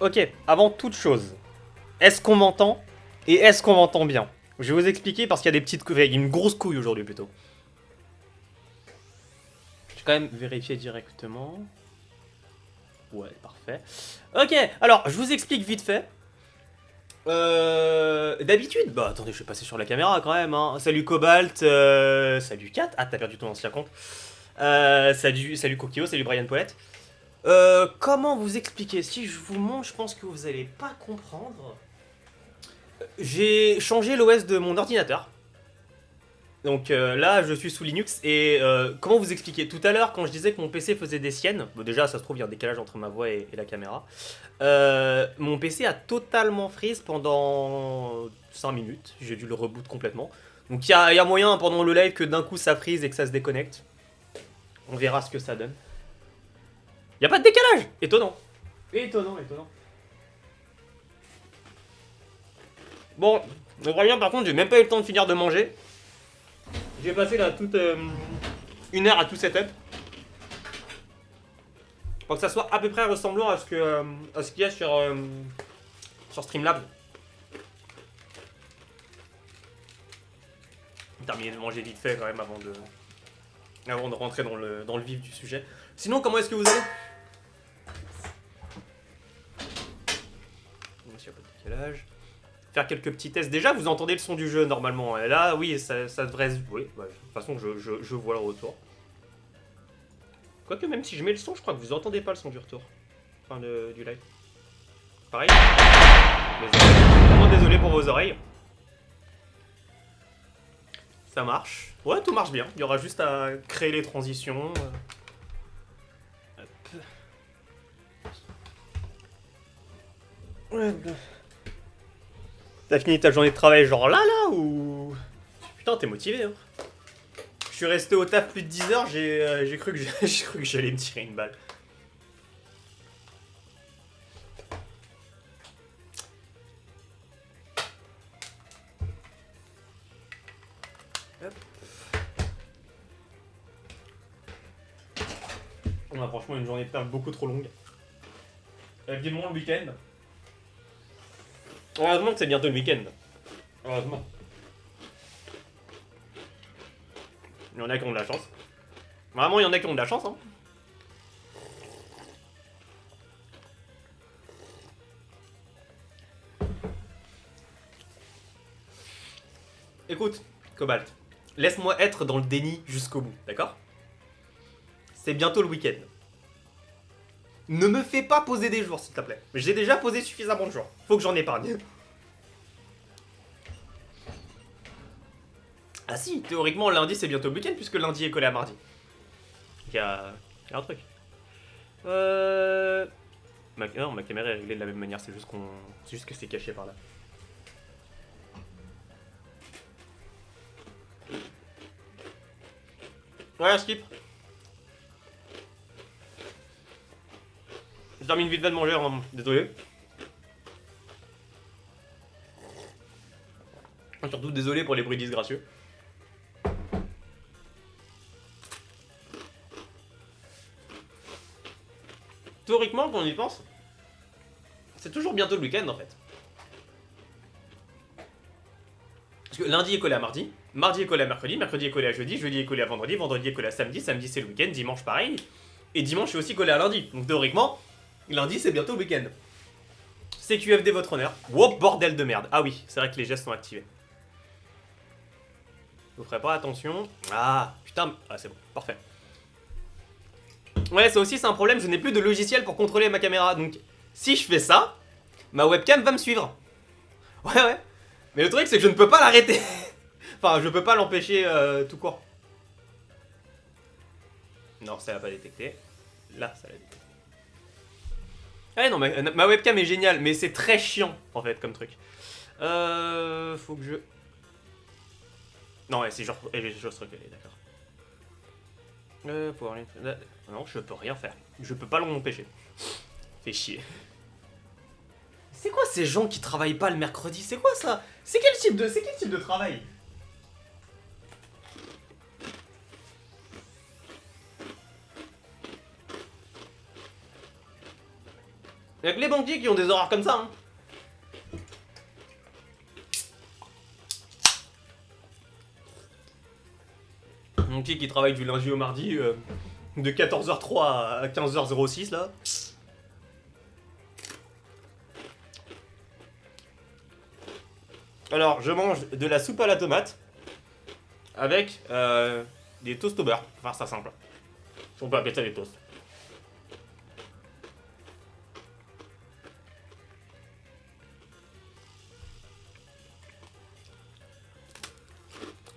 Ok, avant toute chose, est-ce qu'on m'entend et est-ce qu'on m'entend bien? Je vais vous expliquer parce qu'il y a des petites couilles, il y a une grosse couille aujourd'hui plutôt. Je vais quand même vérifier directement. Ouais, parfait. Ok, alors je vous explique vite fait. D'habitude, bah attendez, je vais passer sur la caméra quand même. Hein. Salut Cobalt, salut Kat. Ah, t'as perdu ton ancien compte. Salut Kokio, salut Brian Poilette. Comment vous expliquer? Si je vous montre, je pense que vous allez pas comprendre. J'ai changé l'OS de mon ordinateur. Donc là, je suis sous Linux. Et comment vous expliquer? Tout à l'heure, quand je disais que mon PC faisait des siennes, bon, déjà, ça se trouve, il y a un décalage entre ma voix et la caméra. Mon PC a totalement freeze pendant 5 minutes. J'ai dû le reboot complètement. Donc il y a moyen pendant le live que d'un coup ça freeze et que ça se déconnecte. On verra ce que ça donne. Il n'y a pas de décalage. Étonnant. Étonnant. Bon, le problème par contre, j'ai même pas eu le temps de finir de manger. J'ai passé là toute une heure à tout setup. Pour que ça soit à peu près ressemblant à ce qu'il y a sur Streamlabs. Terminer de manger vite fait quand même avant de rentrer dans le vif du sujet. Sinon, comment est-ce que vous allez? S'il n'y a pas de décalage. Faire quelques petits tests. Déjà, vous entendez le son du jeu normalement. Et là, oui, ça devrait... Oui, bah, de toute façon, je vois le retour. Quoique, même si je mets le son, je crois que vous entendez pas le son du retour. Enfin, du live. Pareil. Vraiment désolé pour vos oreilles. Ça marche. Ouais, tout marche bien. Il y aura juste à créer les transitions. Ouais, t'as fini ta journée de travail genre là ou... Putain, t'es motivé, hein. Je suis resté au taf plus de 10 heures, j'ai cru que j'allais me tirer une balle. Hop. On a franchement une journée de taf beaucoup trop longue. Vivement le week-end. Heureusement que c'est bientôt le week-end. Heureusement. Il y en a qui ont de la chance. Vraiment, il y en a qui ont de la chance, hein. Écoute, Cobalt, laisse-moi être dans le déni jusqu'au bout, d'accord? C'est bientôt le week-end. Ne me fais pas poser des jours, s'il te plaît. J'ai déjà posé suffisamment de jours. Faut que j'en épargne. Ah si, théoriquement, lundi, c'est bientôt le week-end, puisque lundi est collé à mardi. Il y a un truc. Non, ma caméra est réglée de la même manière, c'est juste que c'est caché par là. Ouais, skip. Je termine vite fait de manger, hein. Désolé. Surtout désolé pour les bruits disgracieux. Théoriquement, quand on y pense, c'est toujours bientôt le week-end en fait. Parce que lundi est collé à mardi, mardi est collé à mercredi, mercredi est collé à jeudi, jeudi est collé à vendredi, vendredi est collé à samedi, samedi c'est le week-end, dimanche pareil, et dimanche est aussi collé à lundi. Donc théoriquement, lundi c'est bientôt le week-end. CQFD votre honneur. Wow, bordel de merde. Ah oui, c'est vrai que les gestes sont activés. Vous ferez pas attention. Ah, putain. Ah, c'est bon, parfait. Ouais, ça aussi c'est un problème, je n'ai plus de logiciel pour contrôler ma caméra. Donc, si je fais ça, ma webcam va me suivre. Ouais. Mais le truc c'est que je ne peux pas l'arrêter. Enfin, je peux pas l'empêcher tout court. Non, ça l'a pas détecté. Là, ça l'a détecté. Ah non, ma webcam est géniale, mais c'est très chiant en fait comme truc. Faut que je... Non, ouais, c'est genre... J'ose reculer, d'accord. Pour rien... Non, je peux rien faire. Je peux pas l'empêcher. Fait chier. C'est quoi ces gens qui travaillent pas le mercredi? C'est quoi ça? C'est quel type de travail? Y'a que les banquiers qui ont des horaires comme ça, hein. Mon banquier qui travaille du lundi au mardi, de 14h03 à 15h06 là. Alors, je mange de la soupe à la tomate avec des toasts au beurre, pour faire ça simple. On peut appeler ça des toasts.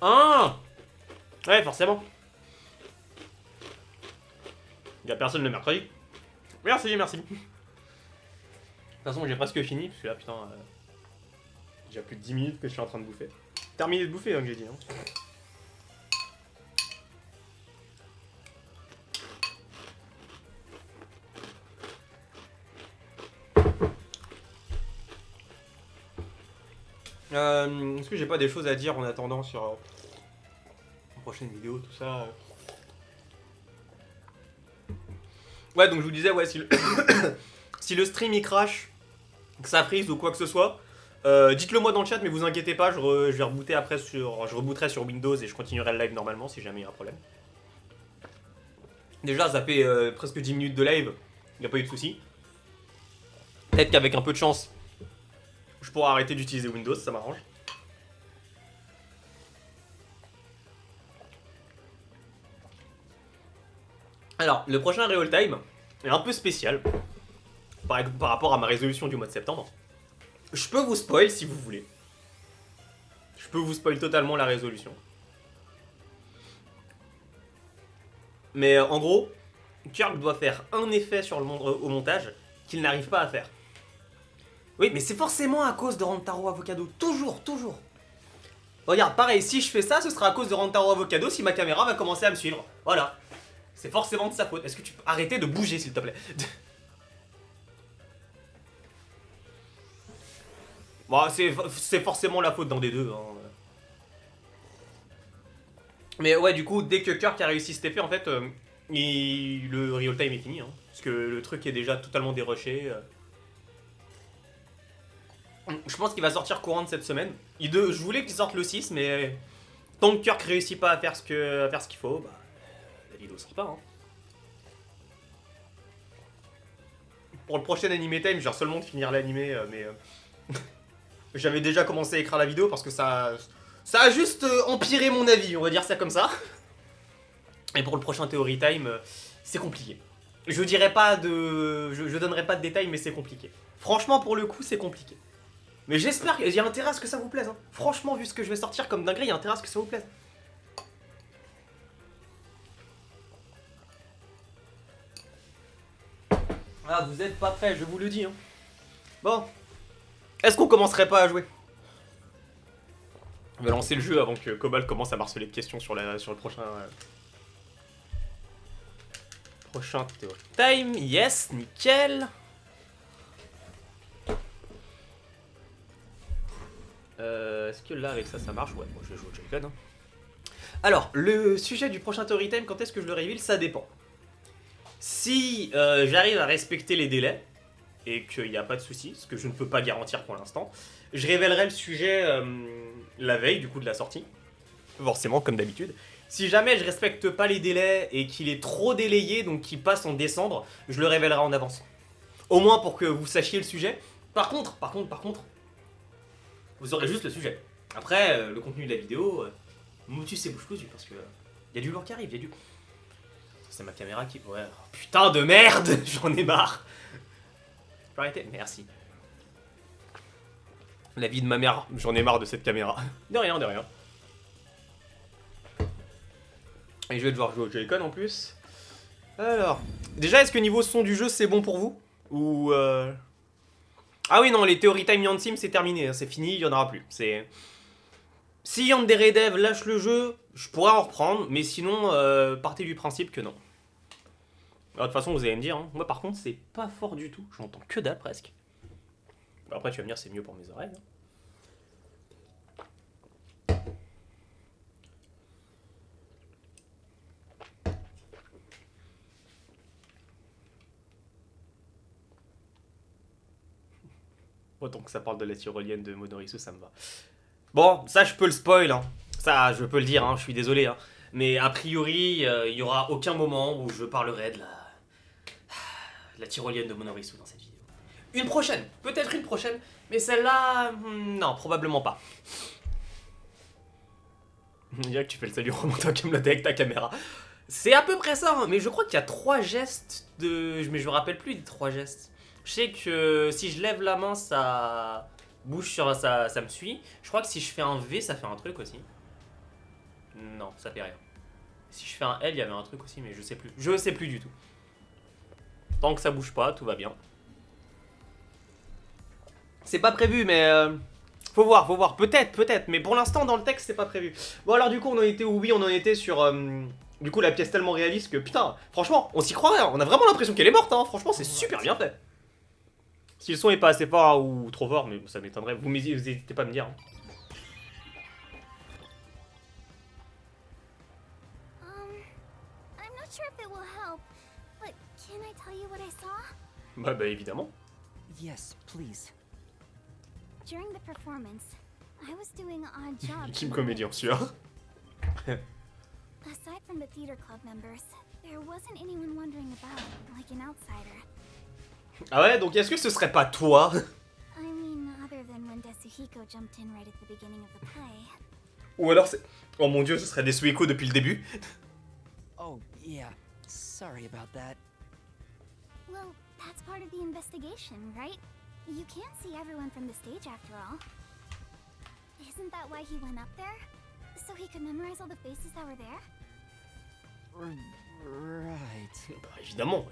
Ah, ouais, forcément. Il y a personne le mercredi. Merci, merci. De toute façon, j'ai presque fini, parce que là, putain, j'ai plus de 10 minutes que je suis en train de bouffer. Terminé de bouffer, hein, que j'ai dit. Hein. Est-ce que j'ai pas des choses à dire en attendant sur une prochaine vidéo, tout ça Ouais, donc je vous disais, ouais, si le, si le stream il crash, que ça freeze ou quoi que ce soit, dites-le moi dans le chat, mais vous inquiétez pas, je vais rebooter après je rebooterai sur Windows et je continuerai le live normalement si jamais il y a un problème. Déjà, ça fait presque 10 minutes de live, il n'y a pas eu de soucis. Peut-être qu'avec un peu de chance, je pourrais arrêter d'utiliser Windows, ça m'arrange. Alors, le prochain Real Time est un peu spécial par rapport à ma résolution du mois de septembre. Je peux vous spoil si vous voulez. Je peux vous spoil totalement la résolution. Mais en gros, Kirk doit faire un effet sur au montage qu'il n'arrive pas à faire. Oui, mais c'est forcément à cause de Rantaro Avocado. Toujours, toujours. Regarde, pareil, si je fais ça, ce sera à cause de Rantaro Avocado si ma caméra va commencer à me suivre. Voilà. C'est forcément de sa faute. Est-ce que tu peux arrêter de bouger, s'il te plaît? Bon, c'est forcément la faute d'un des deux. Hein. Mais ouais, du coup, dès que Kirk a réussi cet effet, en fait, le real time est fini. Hein, parce que le truc est déjà totalement dérushé. Je pense qu'il va sortir courant de cette semaine. Je voulais qu'il sorte le 6, mais tant que Kirk réussit pas à faire ce qu'il faut, bah, la vidéo sort pas. Hein. Pour le prochain anime time, j'ai seulement de finir l'animé, mais j'avais déjà commencé à écrire la vidéo parce que ça a juste empiré mon avis, on va dire ça comme ça. Et pour le prochain Theory Time, c'est compliqué. Je dirais pas de... Je donnerai pas de détails, mais c'est compliqué. Franchement, pour le coup, c'est compliqué. Mais j'espère qu'il y a intérêt à ce que ça vous plaise. Hein. Franchement, vu ce que je vais sortir comme dinguerie, il y a intérêt à ce que ça vous plaise. Ah, vous êtes pas prêts, je vous le dis. Hein. Bon. Est-ce qu'on commencerait pas à jouer? On va lancer le jeu avant que Cobalt commence à marceler de questions sur le prochain... Prochain Theory Time. Yes, nickel. Est-ce que là, avec ça, ça marche? Ouais, moi je vais jouer au Joy-Con. Hein. Alors, le sujet du prochain Theory Time, quand est-ce que je le révèle? Ça dépend. Si j'arrive à respecter les délais, et qu'il n'y a pas de souci, ce que je ne peux pas garantir pour l'instant, je révélerai le sujet la veille du coup de la sortie, forcément comme d'habitude. Si jamais je respecte pas les délais et qu'il est trop délayé, donc qu'il passe en décembre, je le révélerai en avance. Au moins pour que vous sachiez le sujet. Par contre, vous aurez juste le sujet. Après, le contenu de la vidéo, motus c'est bouche cousue parce que y a du lourd qui arrive, y a du... C'est ma caméra qui... Ouais, oh, putain de merde. J'en ai marre. Je peux arrêter? Merci. La vie de ma mère, j'en ai marre de cette caméra. De rien, de rien. Et je vais devoir jouer au Joy-Con en plus. Alors, déjà, est-ce que niveau son du jeu, c'est bon pour vous? Ou... Ah oui, non, les Theory Time Yan Sim, c'est terminé, hein, c'est fini, il n'y en aura plus. C'est... Si Yandere Dev lâche le jeu, je pourrais en reprendre, mais sinon, partez du principe que non. Alors, de toute façon, vous allez me dire, hein, moi par contre, c'est pas fort du tout, j'entends que dalle presque. Après, tu vas me dire, c'est mieux pour mes oreilles. Hein. Autant que ça parle de la tyrolienne de Monorisu, ça me va. Bon, ça je peux le spoil, hein. Ça je peux le dire, hein, je suis désolé. Hein. Mais a priori, il y aura aucun moment où je parlerai de la tyrolienne de Monorisu dans cette vidéo. Une prochaine, peut-être une prochaine, mais celle-là, non, probablement pas. Il y a que tu fais le salut remontant comme avec ta caméra. C'est à peu près ça, hein, mais je crois qu'il y a 3 gestes de... Mais je me rappelle plus des 3 gestes. Je sais que si je lève la main, ça bouge sur... ça me suit. Je crois que si je fais un V, ça fait un truc aussi. Non, ça fait rien. Si je fais un L, il y avait un truc aussi, mais je sais plus. Je sais plus du tout. Tant que ça bouge pas, tout va bien. C'est pas prévu, mais... Faut voir. Peut-être. Mais pour l'instant, dans le texte, c'est pas prévu. Bon, alors du coup, on en était où? Oui, on en était sur... Du coup, la pièce tellement réaliste que, putain, franchement, on s'y croirait. Hein. On a vraiment l'impression qu'elle est morte. Hein. Franchement, c'est super bien fait. Si le son est pas assez fort ou trop fort, mais ça m'étonnerait. Vous n'hésitez pas à me dire. Hein. Bah évidemment. Yes, please. During the performance, I was doing odd jobs. Team comédien, celui-là. Aside from the theater club members, there wasn't anyone wondering about, like an outsider. Ah ouais, donc est-ce que ce serait pas toi? I mean, other than when Desuhiko jumped in right at the beginning of the play. Ou alors c'est... Oh mon dieu, ce serait des Suiko depuis le début. Oh, yeah. Sorry about that. Well, that's part of the investigation, right? You can't see everyone from the stage after all. Isn't that why he went up there? So he could memorize all the faces that were there? Right. Bah évidemment.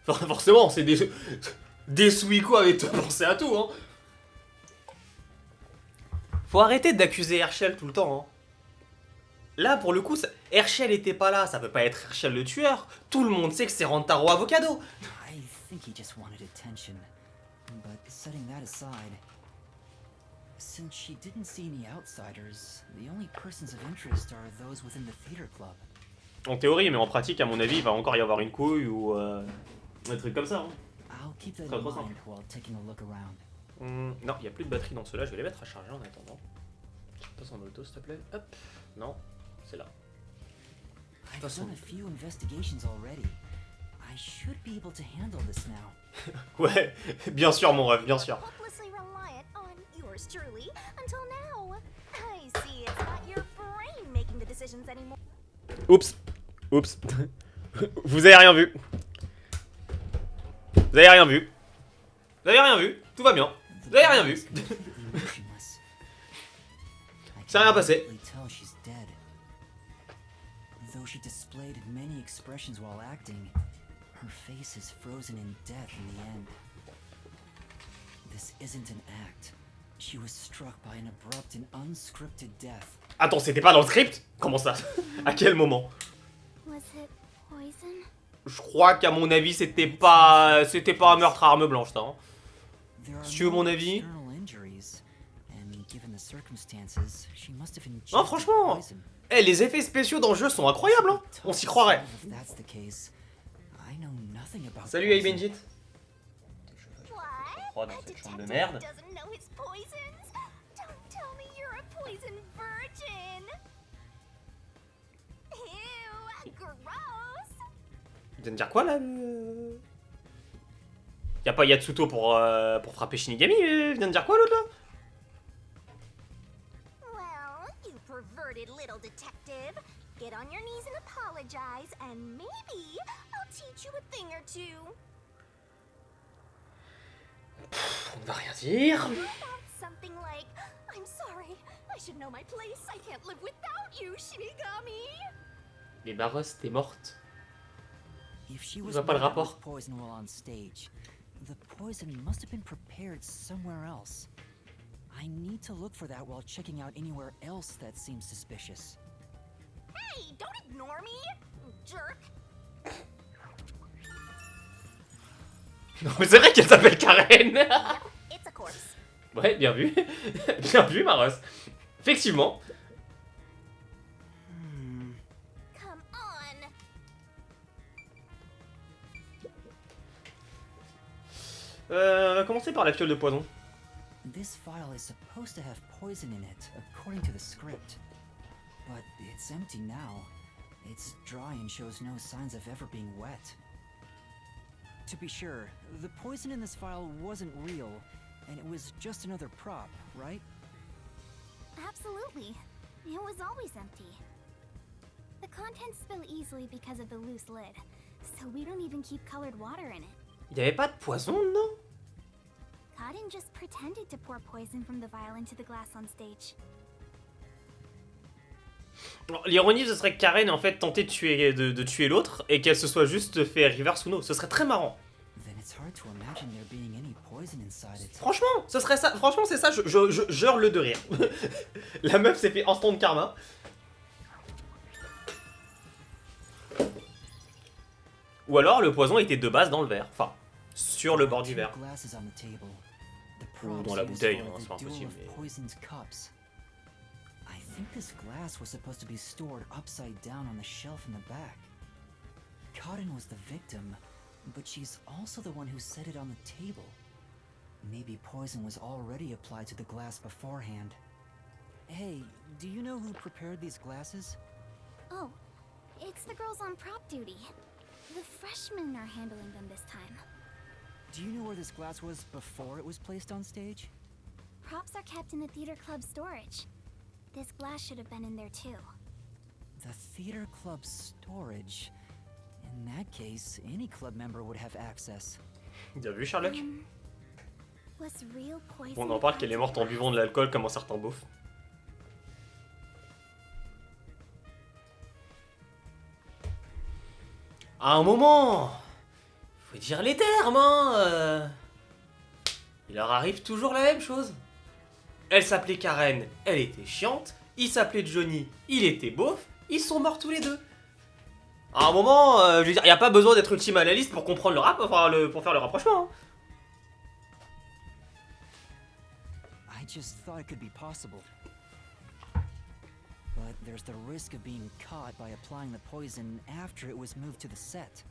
Enfin, forcément, c'est des Suiko avec toi penser à tout, hein. Faut arrêter d'accuser Herschel tout le temps, hein. Là, pour le coup, Herschel était pas là, ça peut pas être Herschel le tueur. Tout le monde sait que c'est Rantaro Avocado. I think he just wanted attention. But setting that aside, since she didn't see any outsiders, the only persons of interest are those within the theater club. En théorie, mais en pratique, à mon avis, il va encore y avoir une couille ou un truc comme ça. Hein. I'll keep that Très in simple. mind while taking a look around. Non, il n'y a plus de batterie dans ceux-là, je vais les mettre à charger en attendant. Passe en auto, s'il te plaît. Hop. Non, c'est là. I've done a few investigations already. I should be able to handle this now. Ouais, bien sûr, mon rêve, bien sûr. Hopelessly reliant on yours truly until now. I see it's not your brain making the decisions anymore. Oups. Vous avez rien vu. Tout va bien. Vous avez rien vu. C'est rien passé. Though she displayed many expressions while acting, her face is frozen in death in the end. This isn't an act. She was struck by an abrupt and unscripted death. Attends, c'était pas dans le script? Comment ça? À quel moment? Was it poison? Je crois qu'à mon avis, c'était pas un meurtre à arme blanche, ça. Hein. Si tu veux mon avis? Non, franchement, les effets spéciaux dans le jeu sont incroyables, hein. On s'y croirait. Salut, hey Benjit. Je crois dans cette chambre de merde. Il vient de dire quoi là Y'a pas Yatsuto pour frapper Shinigami, il vient de dire quoi l'autre là? Well, you perverted little detective. Get on your knees and apologize, and maybe I'll teach you a thing or two. On ne va rien dire. Something like, I'm sorry, I should know my place. I can't live without you, Shinigami. Mais Barros, t'es morte. If she Je was vois pas le rapport. poison while on stage, the poison must have been prepared somewhere else. I need to look for that while checking out anywhere else that seems suspicious. Hey, don't ignore me, jerk. Non mais c'est vrai qu'elle s'appelle Karen. It's a corpse. Ouais, bien vu. Bien vu, Maros. Effectivement. Come on. On va commencer par la fiole de poison. This file is supposed to have poison in it, according to the script. But it's empty now. It's dry and shows no signs of ever being wet. To be sure, the poison in this file wasn't real, and it was just another prop, right? Absolutely. It was always empty. The contents spill easily because of the loose lid, so we don't even keep colored water in it. Il y avait pas de poison, non? Cotton just pretended to pour poison from the vial into the glass on stage. L'ironie, ce serait que Karen ait en fait tenté de tuer l'autre et qu'elle se soit juste fait reverse Uno. Ce serait très marrant. Then it's hard to imagine there being any poison inside it. Franchement, ce serait ça. Franchement, c'est ça. Je hurle de rire. La meuf s'est fait instant de karma. Ou alors le poison était de base dans le verre. Enfin, sur le bord du verre. Ou dans la bouteille, hein, c'est pas impossible. Mais... I think this glass was supposed to be stored upside down on the shelf in the back. Cotton was the victim, but she's also the one who set it on the table. Maybe poison was already applied to the glass beforehand. Hey, do you know who prepared these glasses? Oh, it's the girls on prop duty. The freshmen are handling them this time. Do you know where this glass was before it was placed on stage? Props are kept in the theater club storage. This glass should have been in there too. The theater club storage? In that case, any club member would have access. Bien vu, Sherlock. Was real poison On en parle qu'elle est morte en buvant de l'alcool comme un certain beauf. À un moment, faut dire les termes, hein. Il leur arrive toujours la même chose. Elle s'appelait Karen, elle était chiante. Il s'appelait Johnny, il était beauf. Ils sont morts tous les deux. À un moment, je veux dire, il n'y a pas besoin d'être ultime analyste pour comprendre le rap, enfin, pour faire le rapprochement. Hein. I just thought it could be possible. But there's the risk of being caught by applying the poison after it was moved to the set.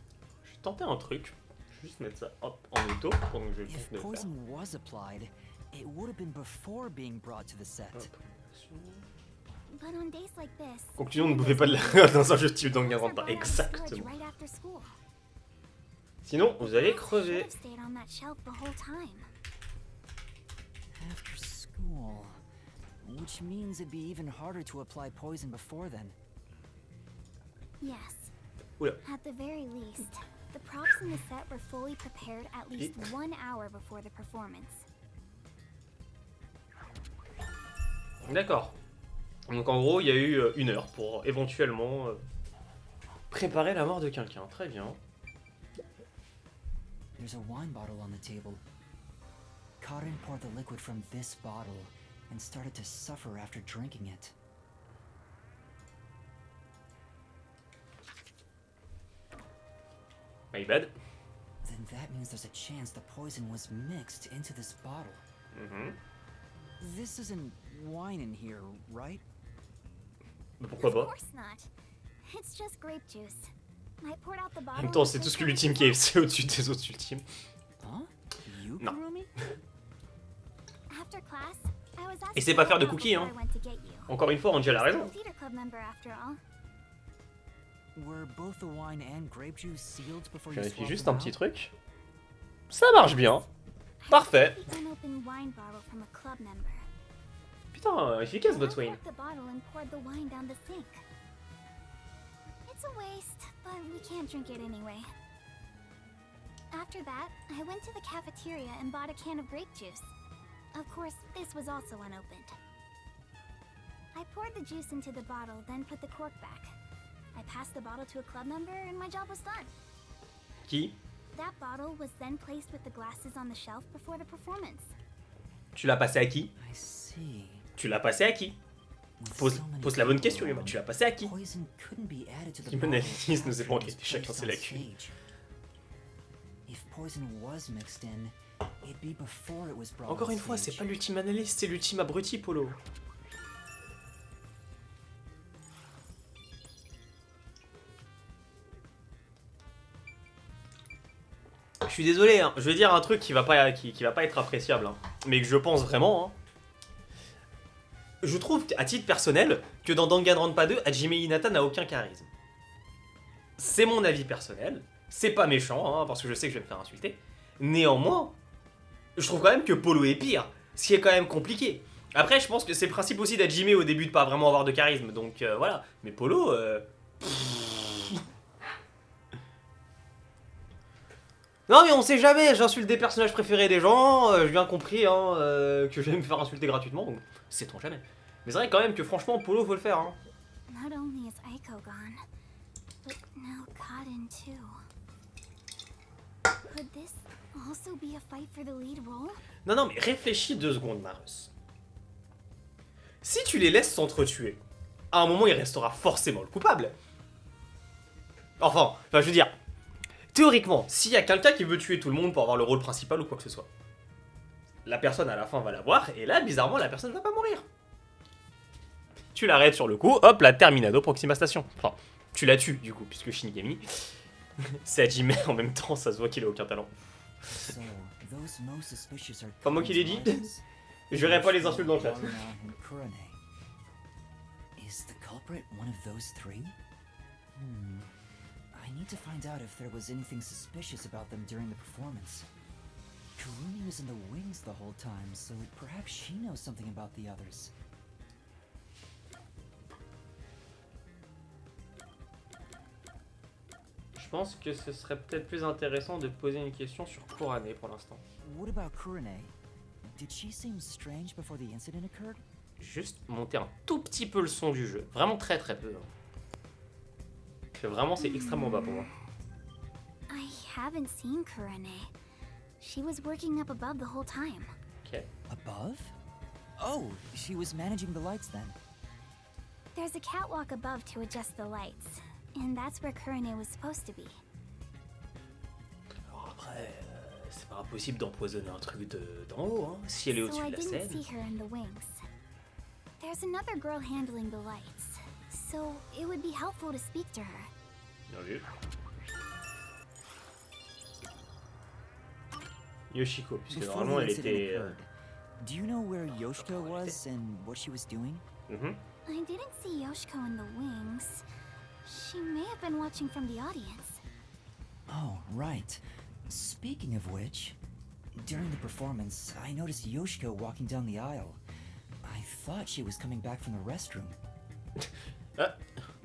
Je vais tenter un truc. Je vais juste mettre ça hop, en auto pendant que je If le poison faire. was applied, it would have been before being brought to the set. But on days like this, Conclusion, ne bouffez pas de la dans un jeu style dans Props are 40 brought out of exactement. storage right after school. Sinon, vous allez Should crever. have stayed on that shelf the whole time. After school. Which means it'd be even harder to apply poison before then. Yes. Oula. At the very least, the props in the set were fully prepared at least 1 hour before the performance. D'accord. Donc en gros, il y a eu 1 heure pour éventuellement préparer la mort de quelqu'un. Très bien. There's a wine bottle on the table. Cotton poured the liquid from this bottle and started to suffer after drinking it. My bad. Then that means there's a chance the poison was mixed into this bottle. This isn't wine in here, right? Mais pourquoi Of pas? course not. It's just grape juice. I poured out the En bottle. même temps, c'est tout ce que l'ultime KFC au-dessus des autres ultimes. Huh? You, No. Kurumi? After class, I was asked Et c'est to pas help faire de out cookies, before hein. I went to get you. Encore une fois, Angel a Still raison. a theater club member after all. Were both the wine and grape juice sealed before Je you vérifie swapped juste them un petit out? truc. Ça marche bien. I Parfait. received the unopened wine bottle from a club member. Putain, efficace I votre wine. uncorked the bottle and poured the wine down the sink. It's a waste, but we can't drink it anyway. After that, I went to the cafeteria and bought a can of grape juice. Of course, this was also unopened. I poured the juice into the bottle, then put the cork back. I passed the bottle to a club member and my job was done. Qui? That bottle was then placed with the glasses on the shelf before the performance. Tu l'as passé à qui? I see. Tu l'as passé à qui? With Pose, so many pose la bonne people question, Emma. around, Tu l'as passé à qui? poison couldn't be added to the Qui bottle m'analyse, nous after avons it was enquêté chacun placed ses on lacunes. stage. If poison was mixed in, it'd be before it was brought Encore on une fois, c'est stage. pas l'ultime analyste, c'est l'ultime abruti, Polo. je suis désolé, hein. Je vais dire un truc qui va pas être appréciable, hein. Mais que je pense vraiment. Hein. Je trouve, à titre personnel, que dans Danganronpa 2, Hajime Hinata n'a aucun charisme. C'est mon avis personnel. C'est pas méchant, hein, parce que je sais que je vais me faire insulter. Néanmoins, je trouve quand même que Polo est pire. Ce qui est quand même compliqué. Après, je pense que c'est le principe aussi d'Hajime au début de pas vraiment avoir de charisme. Donc voilà. Mais Polo... Non mais on sait jamais, j'insulte des personnages préférés des gens, j'ai bien compris hein, que j'allais me faire insulter gratuitement, donc sait-on jamais. Mais c'est vrai quand même que franchement Polo faut le faire. Hein. Not only is Aiko gone, but now Kaden too. Could this also be a fight for the lead role? Non mais réfléchis 2 secondes Marus. Si tu les laisses s'entretuer, à un moment il restera forcément le coupable. Enfin je veux dire... Théoriquement, s'il y a quelqu'un qui veut tuer tout le monde pour avoir le rôle principal ou quoi que ce soit, la personne à la fin va l'avoir, et là, bizarrement, la personne va pas mourir. Tu l'arrêtes sur le coup, hop, la terminado proxima station. Enfin, tu la tues, du coup, puisque Shinigami, c'est Hajime en même temps, ça se voit qu'il a aucun talent. Pas moi qui l'ai dit. Je verrai pas les insultes dans le chat. Is the culprit one of those three? I need to find out if there was anything suspicious about them during the performance. Kurumi was in the wings the whole time, so perhaps she knows something about the others. Je pense que ce serait peut-être plus intéressant de poser une question sur Kurane pour l'instant. What about Kurane? Did she seem strange before the incident occurred? Juste monter un tout petit peu le son du jeu, vraiment très peu. Hein. Vraiment, c'est extrêmement bas pour moi. I haven't seen Kurane. She was working up above the whole time. Okay. Above? Oh, she was managing the lights then. There's a catwalk above to adjust the lights, and that's where Kurane was supposed to be. Alors après, c'est pas impossible d'empoisonner un truc d'en haut, hein, si elle est au-dessus de la So I scène. didn't see her in the wings. There's another girl handling the lights, so it would be helpful to speak to her. Bien vu. Yoshiko, puisque Before normalement the elle incident était... occurred, do you know where Yoshiko was and what she was doing? I didn't see Yoshiko in the wings. She may have been watching from the audience. Oh, right. Speaking of which, during the performance, I noticed Yoshiko walking down the aisle. I thought she was coming back from the restroom.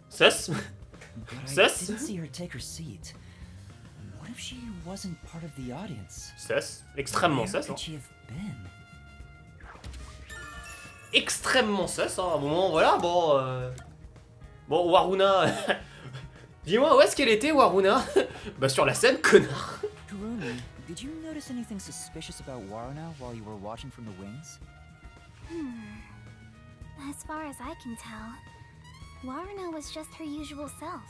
Sus. But I Sus. didn't see her take her seat. What if she wasn't part of the audience? Sus. Extrêmement Where sus. could Hein. she have been? Extrêmement sus, hein. À un moment, voilà, bon... Bon, Waruna... Dis-moi, où est-ce qu'elle était, Waruna? Bah sur la scène, connard. Kurumi, did you notice anything suspicious about Waruna while you were watching from the wings? As far as I can tell, Waruna was just her usual self.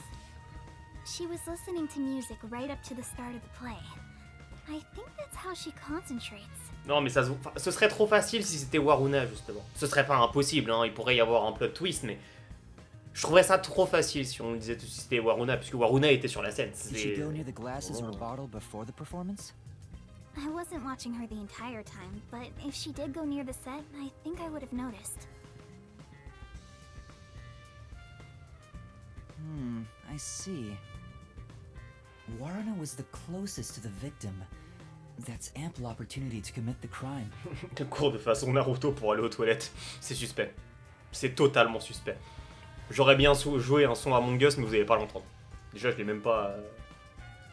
She was listening to music right up to the start of the play. I think that's how she concentrates. Non, mais ça se... Enfin, ce serait trop facile si c'était Waruna, justement. Ce serait pas impossible, hein. Il pourrait y avoir un plot twist, mais... Je trouverais ça trop facile si on disait si c'était Waruna, puisque Waruna était sur la scène. Did she go near the glasses or bottle before the performance? I wasn't watching her the entire time, but if she did go near the set, I think I would have noticed. I see. Waruna was the closest to the victim. That's ample opportunity to commit the crime. Le cours de façon Naruto pour aller aux toilettes. C'est suspect. C'est totalement suspect. J'aurais bien joué un son Among Us, mais vous n'allez pas l'entendre. Déjà, je l'ai même pas...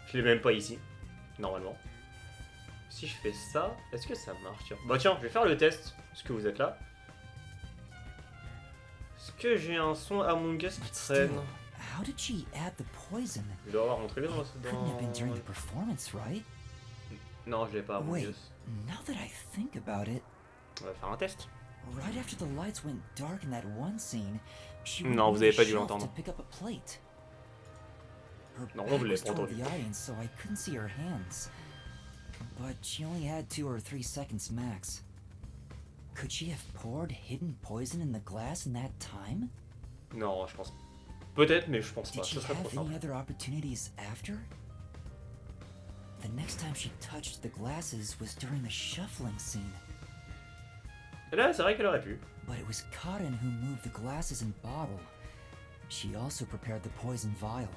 Je l'ai même pas ici, normalement. Si je fais ça, est-ce que ça marche? Tiens. Bah tiens, je vais faire le test, parce que vous êtes là. Est-ce que j'ai un son Among Us qui traîne? How did she add the poison? Je dois avoir montré dans... Couldn't have been during the performance, right? Non, je l'ai pas Among Wait, Us. now that I think about it, On va faire un test. right after the lights went dark in that one scene, she Non, went vous to avez the pas dû shelf l'entendre. to pick up a plate. Her Non, back vous l'avez was pas toward entendu. the audience, so I couldn't see her hands. But she only had 2 or 3 seconds max. Could she have poured hidden poison in the glass in that time? Non, je pense... Peut-être, mais je pense pas. Did she Ce serait trop have any simple. other opportunities after? the next time she touched the glasses was during the shuffling scene. Et là, c'est vrai qu'elle aurait pu. But it was Cotton who moved the glasses and bottle. She also prepared the poison vial.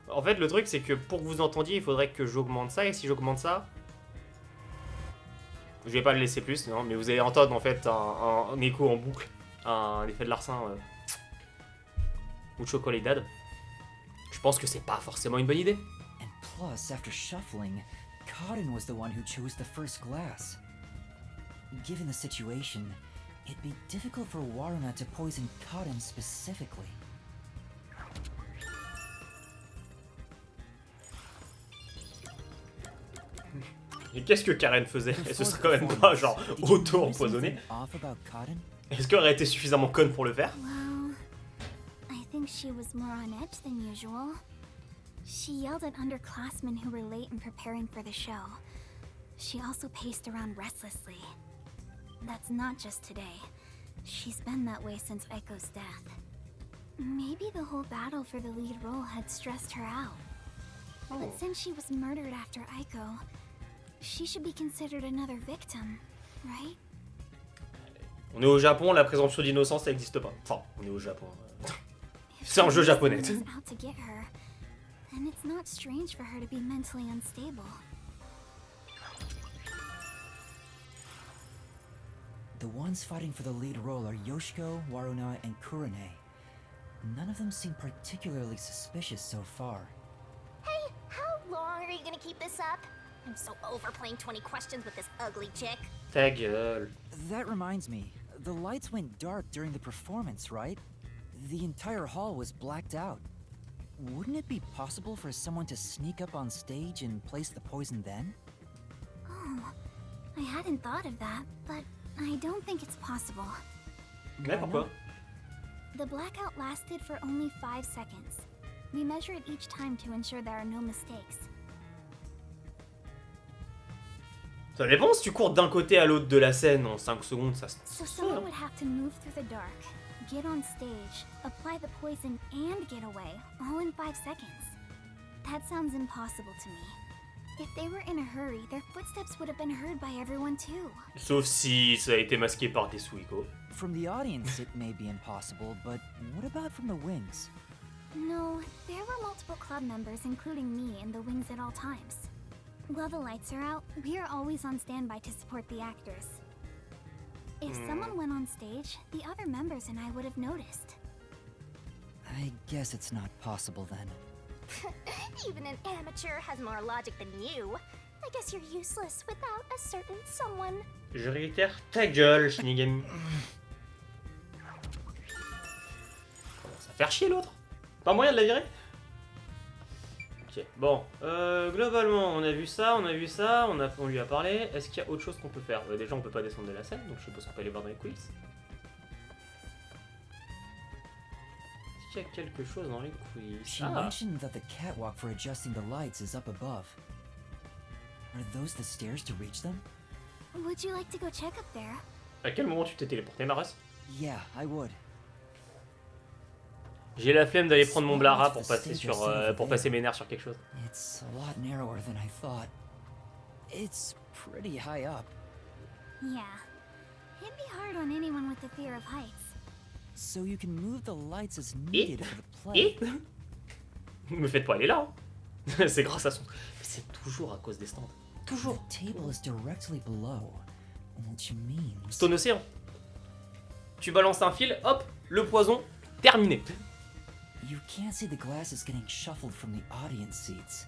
En fait, le truc, c'est que pour que vous entendiez, il faudrait que j'augmente ça. Et si j'augmente ça... Je vais pas le laisser plus, non, mais vous allez entendre en fait un écho en boucle. Un effet de larcin. Ou de chocolat. Je pense que c'est pas forcément une bonne idée. And plus, after shuffling, Cotton was the one who chose the first glass. Given the situation, it'd be difficult for Waruna to poison Cotton specifically. Et qu'est-ce que Karen faisait? Elle se serait quand même pas, genre, auto-empoisonnée. Est-ce qu'elle aurait été suffisamment conne pour le faire? Well, I think she was more on edge than usual. She yelled at underclassmen who were late in preparing for the show. She also paced around restlessly. That's not just today. She's been that way since Eiko's death. Maybe the whole battle for the lead role had stressed her out. But since she was murdered after Eiko, she should be considered another victim, right? On est au Japon, la présomption d'innocence, ça n'existe pas. Enfin, on est au Japon. C'est un jeu japonais. Out to get her, and it's not strange for her to be mentally unstable. The ones fighting for the lead role are Yoshiko, Waruna, and Kurane. None of them seem particularly suspicious so far. Hey, how long are you gonna keep this up? I'm so over playing 20 questions with this ugly chick. Ta gueule. That reminds me, the lights went dark during the performance, right? The entire hall was blacked out. Wouldn't it be possible for someone to sneak up on stage and place the poison then? Oh, I hadn't thought of that, but I don't think it's possible. Mais pourquoi? The blackout lasted for only 5 seconds. We measure it each time to ensure there are no mistakes. Ça dépend, si tu cours d'un côté à l'autre de la scène en 5 secondes, ça se... So someone would have to move through the dark, get on stage, apply the poison, and get away, all in 5 seconds. That sounds impossible to me. If they were in a hurry, their footsteps would have been heard by everyone too. Sauf si ça a été masqué par des Suiko. From the audience, it may be impossible, but what about from the wings? No, there were multiple club members, including me, in the wings at all times. While the lights are out, we are always on standby to support the actors. If someone went on stage, the other members and I would have noticed. I guess it's not possible then. Even an amateur has more logic than you. I guess you're useless without a certain someone. Je réitère, ta gueule, Shinigami. Ça va faire chier l'autre. Pas moyen de la virer? Ok, bon, globalement, on a vu ça, on lui a parlé. Est-ce qu'il y a autre chose qu'on peut faire? Déjà, on peut pas descendre de la scène, donc je suppose qu'on peut aller voir dans les coulisses. Est-ce qu'il y a quelque chose dans les coulisses? She mentioned that the catwalk for adjusting the lights is up above. Are those the stairs to reach them? Would you like to go check up there? À quel moment tu t'es téléporté, Maras? Yeah, I would. J'ai la flemme d'aller prendre mon Blara pour passer pour passer mes nerfs sur quelque chose. It's a lot narrower than I thought. It's pretty high up. Yeah. It'd be hard on anyone with the fear of heights. So you can move the lights as needed for the Et play. me faites pas aller là. Hein. C'est grâce à son. Mais c'est toujours à cause des stands. Toujours. The table is directly below, which means C'est un océan. Tu balances un fil, hop, le poison, terminé. you can't see the glasses getting shuffled from the audience seats,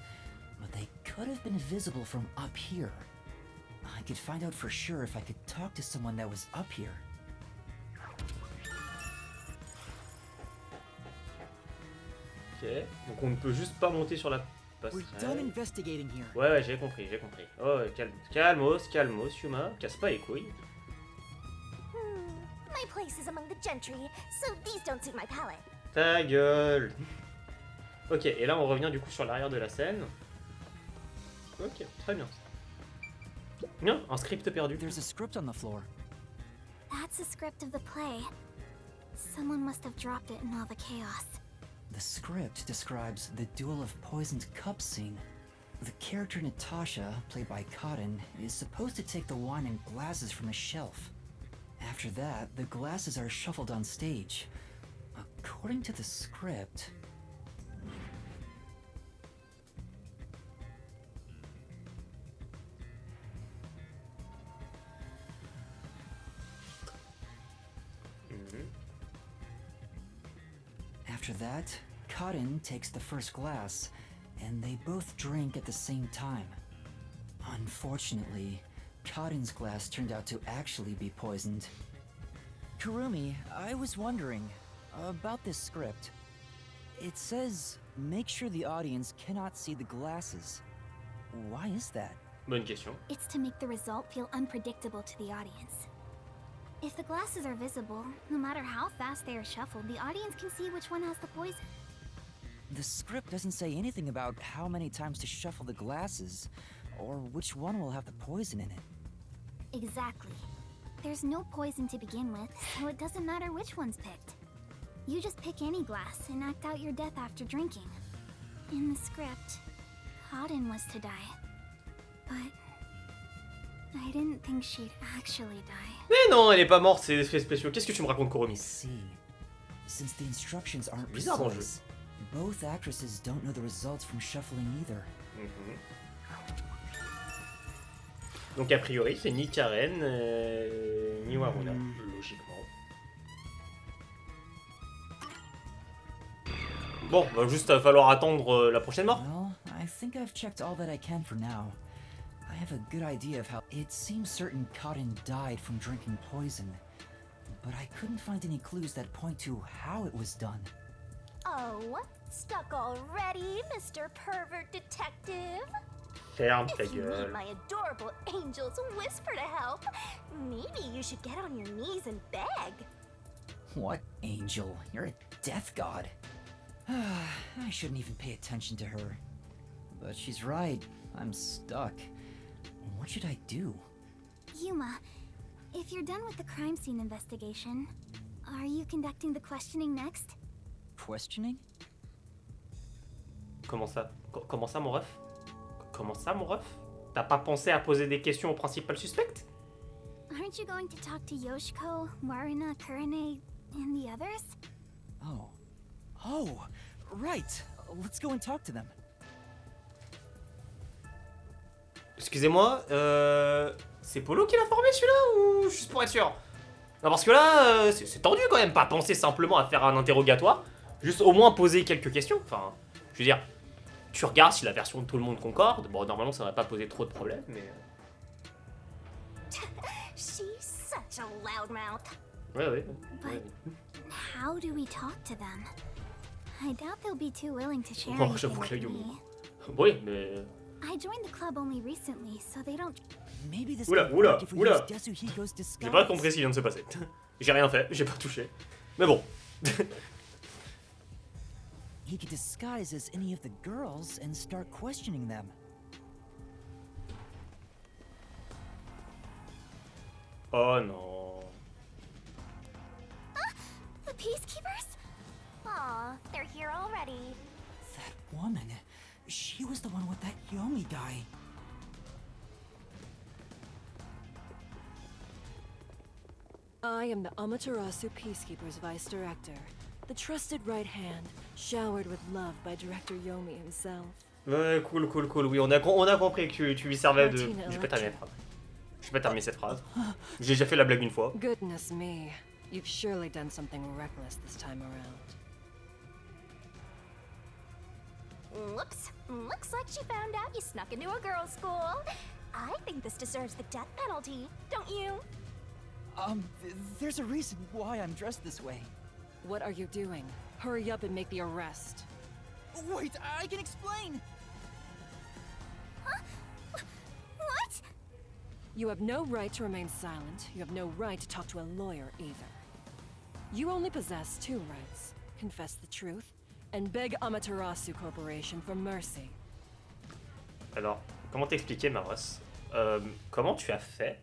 but they could have been visible from up here. I could find out for sure if I could talk to someone that was up here. Ok, donc on ne peut juste pas monter sur la We're done passerelle. investigating here. Ouais, j'ai compris. Oh, calmos, Yuma, casse pas les couilles. My place is among the gentry, so these don't suit my palate. Ta gueule. Ok, et là on revient du coup sur l'arrière de la scène. Ok, très bien. Bien, un script perdu. There's a script on the floor. That's the script of the play. Someone must have dropped it in all the chaos. The script describes the duel of poisoned cups scene. The character Natasha, played by Cotton, is supposed to take the wine and glasses from a shelf. After that, the glasses are shuffled on stage. According to the script... After that, Cotton takes the first glass, and they both drink at the same time. Unfortunately, Cotton's glass turned out to actually be poisoned. Kurumi, I was wondering about this script. It says, make sure the audience cannot see the glasses. Why is that? Bonne question. It's to make the result feel unpredictable to the audience. If the glasses are visible, no matter how fast they are shuffled, the audience can see which one has the poison. The script doesn't say anything about how many times to shuffle the glasses, or which one will have the poison in it. Exactly. There's no poison to begin with, so it doesn't matter which one's picked. You just pick any glass and act out your death after drinking. In the script, Cotton was to die. But I didn't think she'd actually die. Mais non, elle est pas morte, c'est des effets spéciaux. Qu'est-ce que tu me racontes, Kurumi? See, since the instructions aren't Bizarre dans le jeu. precise, both actresses don't know the results from shuffling either. Donc a priori, c'est ni Karen, ni Waruna, logiquement. Bon, va juste falloir attendre la prochaine mort. Well, I think I've checked all that I can for now. I have a good idea of how... It seems certain Cotton died from drinking poison, but I couldn't find any clues that point to how it was done. Oh, stuck already, Mr. Pervert Detective? Ferme ta If you gueule. need my adorable angel's whisper to help, maybe you should get on your knees and beg. What angel? You're a death god. I shouldn't even pay attention to her. But she's right. I'm stuck. What should I do? Yuma, if you're done with the crime scene investigation, are you conducting the questioning next? Questioning? Comment ça? Comment ça, mon ref? Comment ça, mon ref? T'as pas pensé à poser des questions au principal suspect? Aren't you going to talk to Yoshiko, Waruna, Kurane, and the others? Oh. Oh! Right! Let's go and talk to them. Excusez-moi, c'est Polo qui l'a formé celui-là ou juste pour être sûr? Non parce que là, c'est tendu quand même, pas penser simplement à faire un interrogatoire, juste au moins poser quelques questions. Enfin, je veux dire, tu regardes si la version de tout le monde concorde, bon normalement ça va pas poser trop de problèmes, mais... She's such a loudmouth. Ouais, ouais. But how do we talk to them? I doubt they'll be too willing to share Oh, anything j'avoue with que là, me. Oui, mais... I joined the club only recently, so they don't... Maybe this Oula, could oula, work if we oula. use Yasuhiko's disguise. J'ai pas compris ce qui vient de se passer. J'ai rien fait, j'ai pas touché. Mais bon. He could disguise as any of the girls and start questioning them. Oh non. The Peacekeepers? Aw, they're here already. That woman, she was the one with that Yomi guy. I am the Amaterasu Peacekeeper's Vice Director, the trusted right hand, showered with love by Director Yomi himself. Ouais, cool, cool, cool. Oui, on a compris que tu lui servais de... Je vais pas terminer cette phrase. Je vais pas terminer cette phrase. J'ai déjà fait la blague une fois. Goodness me, you've surely done something reckless this time around. Whoops. Looks like she found out you snuck into a girls' school. I think this deserves the death penalty, don't you? There's a reason why I'm dressed this way. What are you doing? Hurry up and make the arrest. Wait, I can explain! What? You have no right to remain silent. You have no right to talk to a lawyer either. You only possess two rights. Confess the truth, and beg Amaterasu Corporation for mercy. Alors, comment t'expliquer, Maros? Comment tu as fait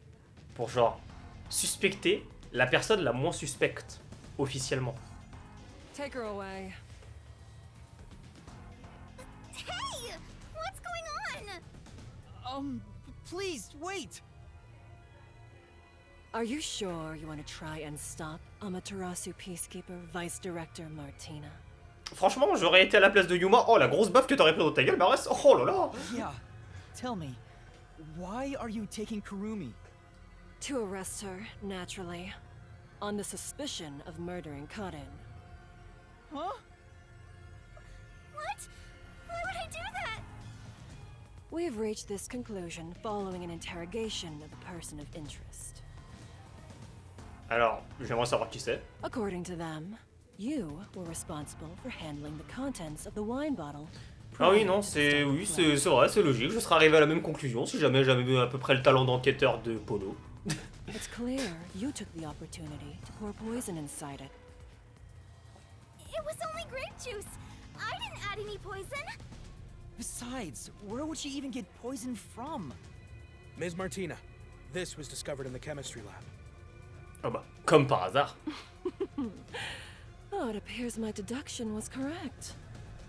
pour, genre, suspecter la personne la moins suspecte, officiellement? Take her away. Hey! What's going on? Please, wait! Are you sure you want to try and stop Amaterasu Peacekeeper Vice Director Martina? Franchement, j'aurais été à la place de Yuma. Oh, la grosse baffe que t'aurais pris dans ta gueule, Mares. Oh là là. Yeah, tell me, why are you taking Kurumi? To arrest her, naturally. On the suspicion of murdering Karin. Huh? What? Why would I do that? We've reached this conclusion following an interrogation of a person of interest. Alors, j'aimerais savoir qui c'est. According to them, you were responsible for handling the contents of the wine bottle. Ah oui, non, c'est vrai, c'est logique. Je serais arrivé à la même conclusion si jamais j'avais eu à peu près le talent d'enquêteur de Polo. It's clear you took the opportunity to pour poison inside it. It was only grape juice. I didn't add any poison. Besides, where would she even get poison from? Ms. Martina, this was discovered in the chemistry lab. Ah bah, comme par hasard. Oh, it appears my deduction was correct.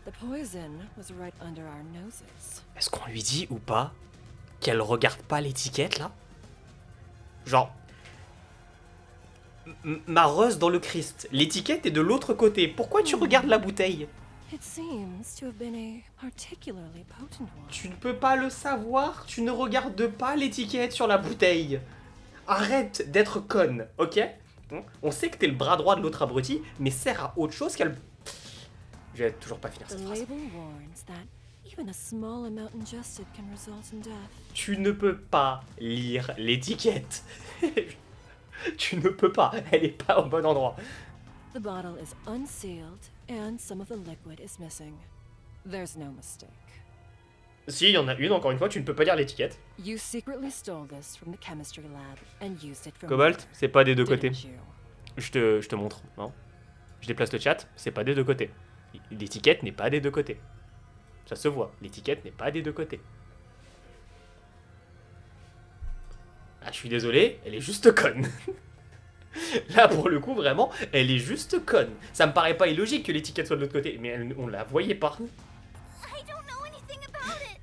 The poison was right under our noses. Est-ce qu'on lui dit ou pas qu'elle regarde pas l'étiquette là? Genre, ma rose dans le Christ, l'étiquette est de l'autre côté. Pourquoi tu regardes la bouteille? It seems to have been a particularly potent one. Tu ne peux pas le savoir, tu ne regardes pas l'étiquette sur la bouteille. Arrête d'être conne, ok? On sait que t'es le bras droit de l'autre abruti, mais sert à autre chose qu'elle... Je vais toujours pas finir The cette phrase. label warns that even a small amount ingested can result in death. Tu ne peux pas lire l'étiquette. Tu ne peux pas, elle est pas au bon endroit. The bottle is unsealed and some of the liquid is missing. There's no mistake. Si, il y en a une, encore une fois, tu ne peux pas lire l'étiquette. You secretly stole this from the chemistry lab and used it for Cobalt, c'est pas des deux côtés. didn't you? Je te montre, non? Je déplace le chat, c'est pas des deux côtés. L'étiquette n'est pas des deux côtés. Ça se voit, l'étiquette n'est pas des deux côtés. Ah, je suis désolé, elle est juste conne. Là, pour le coup, vraiment, elle est juste conne. Ça me paraît pas illogique que l'étiquette soit de l'autre côté, mais on la voyait pas. I don't know anything about it.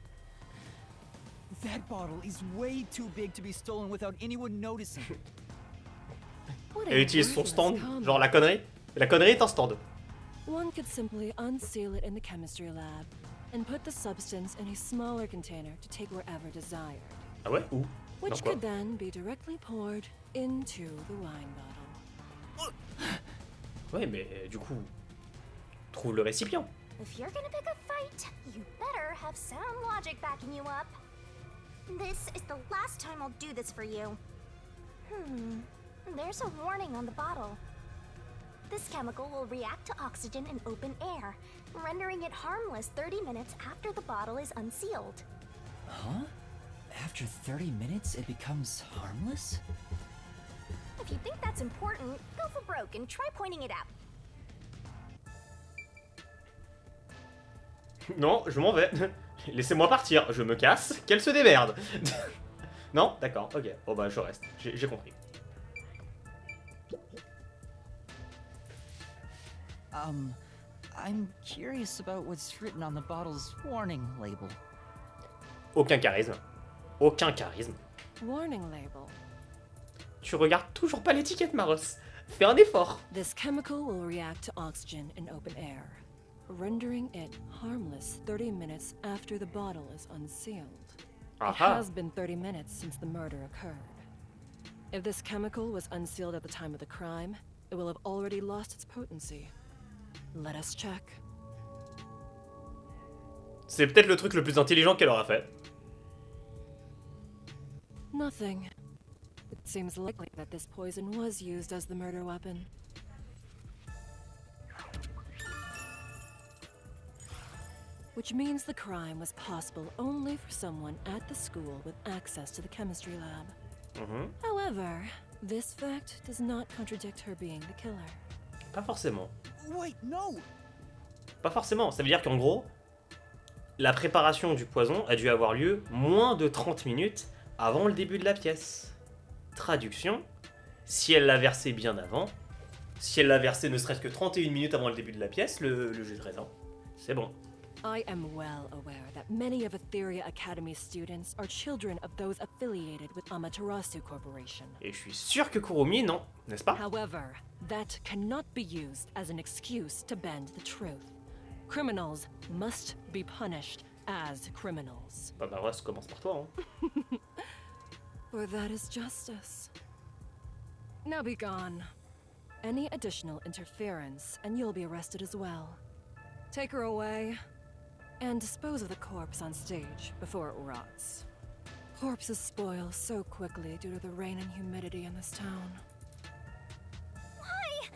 That bottle is way too big to be stolen without anyone noticing. What a Elle utilise son worthless stand, comment. genre la connerie. La connerie est un stand. One could simply unseal it in the chemistry lab and put the substance in a smaller container to take wherever desired, Ah ouais? Où? which Dans quoi? could then be directly poured into the wine bottle. Ouais, mais du coup, trouve le récipient. If you're gonna pick a fight, you better have sound logic backing you up. This is the last time I'll do this for you. There's a warning on the bottle. This chemical will react to oxygen in open air, rendering it harmless 30 minutes after the bottle is unsealed. Huh? After 30 minutes, it becomes harmless? If you think that's important, go for broke and try pointing it out. Non, je m'en vais. Laissez-moi partir, je me casse, qu'elle se démerde. Non? D'accord, ok. Oh bah je reste, j'ai compris. I'm curious about what's written on the bottle's warning label. Aucun charisme. Aucun charisme. Warning label. Tu regardes toujours pas l'étiquette, Maros. Fais un effort. This chemical will react to oxygen in open air, rendering it harmless 30 minutes after the bottle is unsealed. It Aha. has been 30 minutes since the murder occurred. If this chemical was unsealed at the time of the crime, it will have already lost its potency. Let us check. C'est peut-être le truc le plus intelligent qu'elle aura fait. Nothing. It seems likely that this poison was used as the murder weapon. Which means the crime was possible only for someone at the school with access to the chemistry lab. However, this fact does not contradict her being the killer. Pas forcément. Wait, no! Pas forcément. Ça veut dire qu'en gros, la préparation du poison a dû avoir lieu moins de 30 minutes avant le début de la pièce. Traduction, si elle l'a versé bien avant, si elle l'a versé ne serait-ce que 31 minutes avant le début de la pièce, le jus de raisin, c'est bon. I am well aware that many of Etheria Academy students are children of those affiliated with Amaterasu Corporation. Et je suis sûr que Kurumi, non, n'est-ce pas? However, that cannot be used as an excuse to bend the truth. Criminals must be punished as criminals. Bah ouais, ça commence par toi, hein. For that is justice. Now be gone. Any additional interference, and you'll be arrested as well. Take her away, and dispose of the corpse on stage before it rots. Corpses spoil so quickly due to the rain and humidity in this town. Why?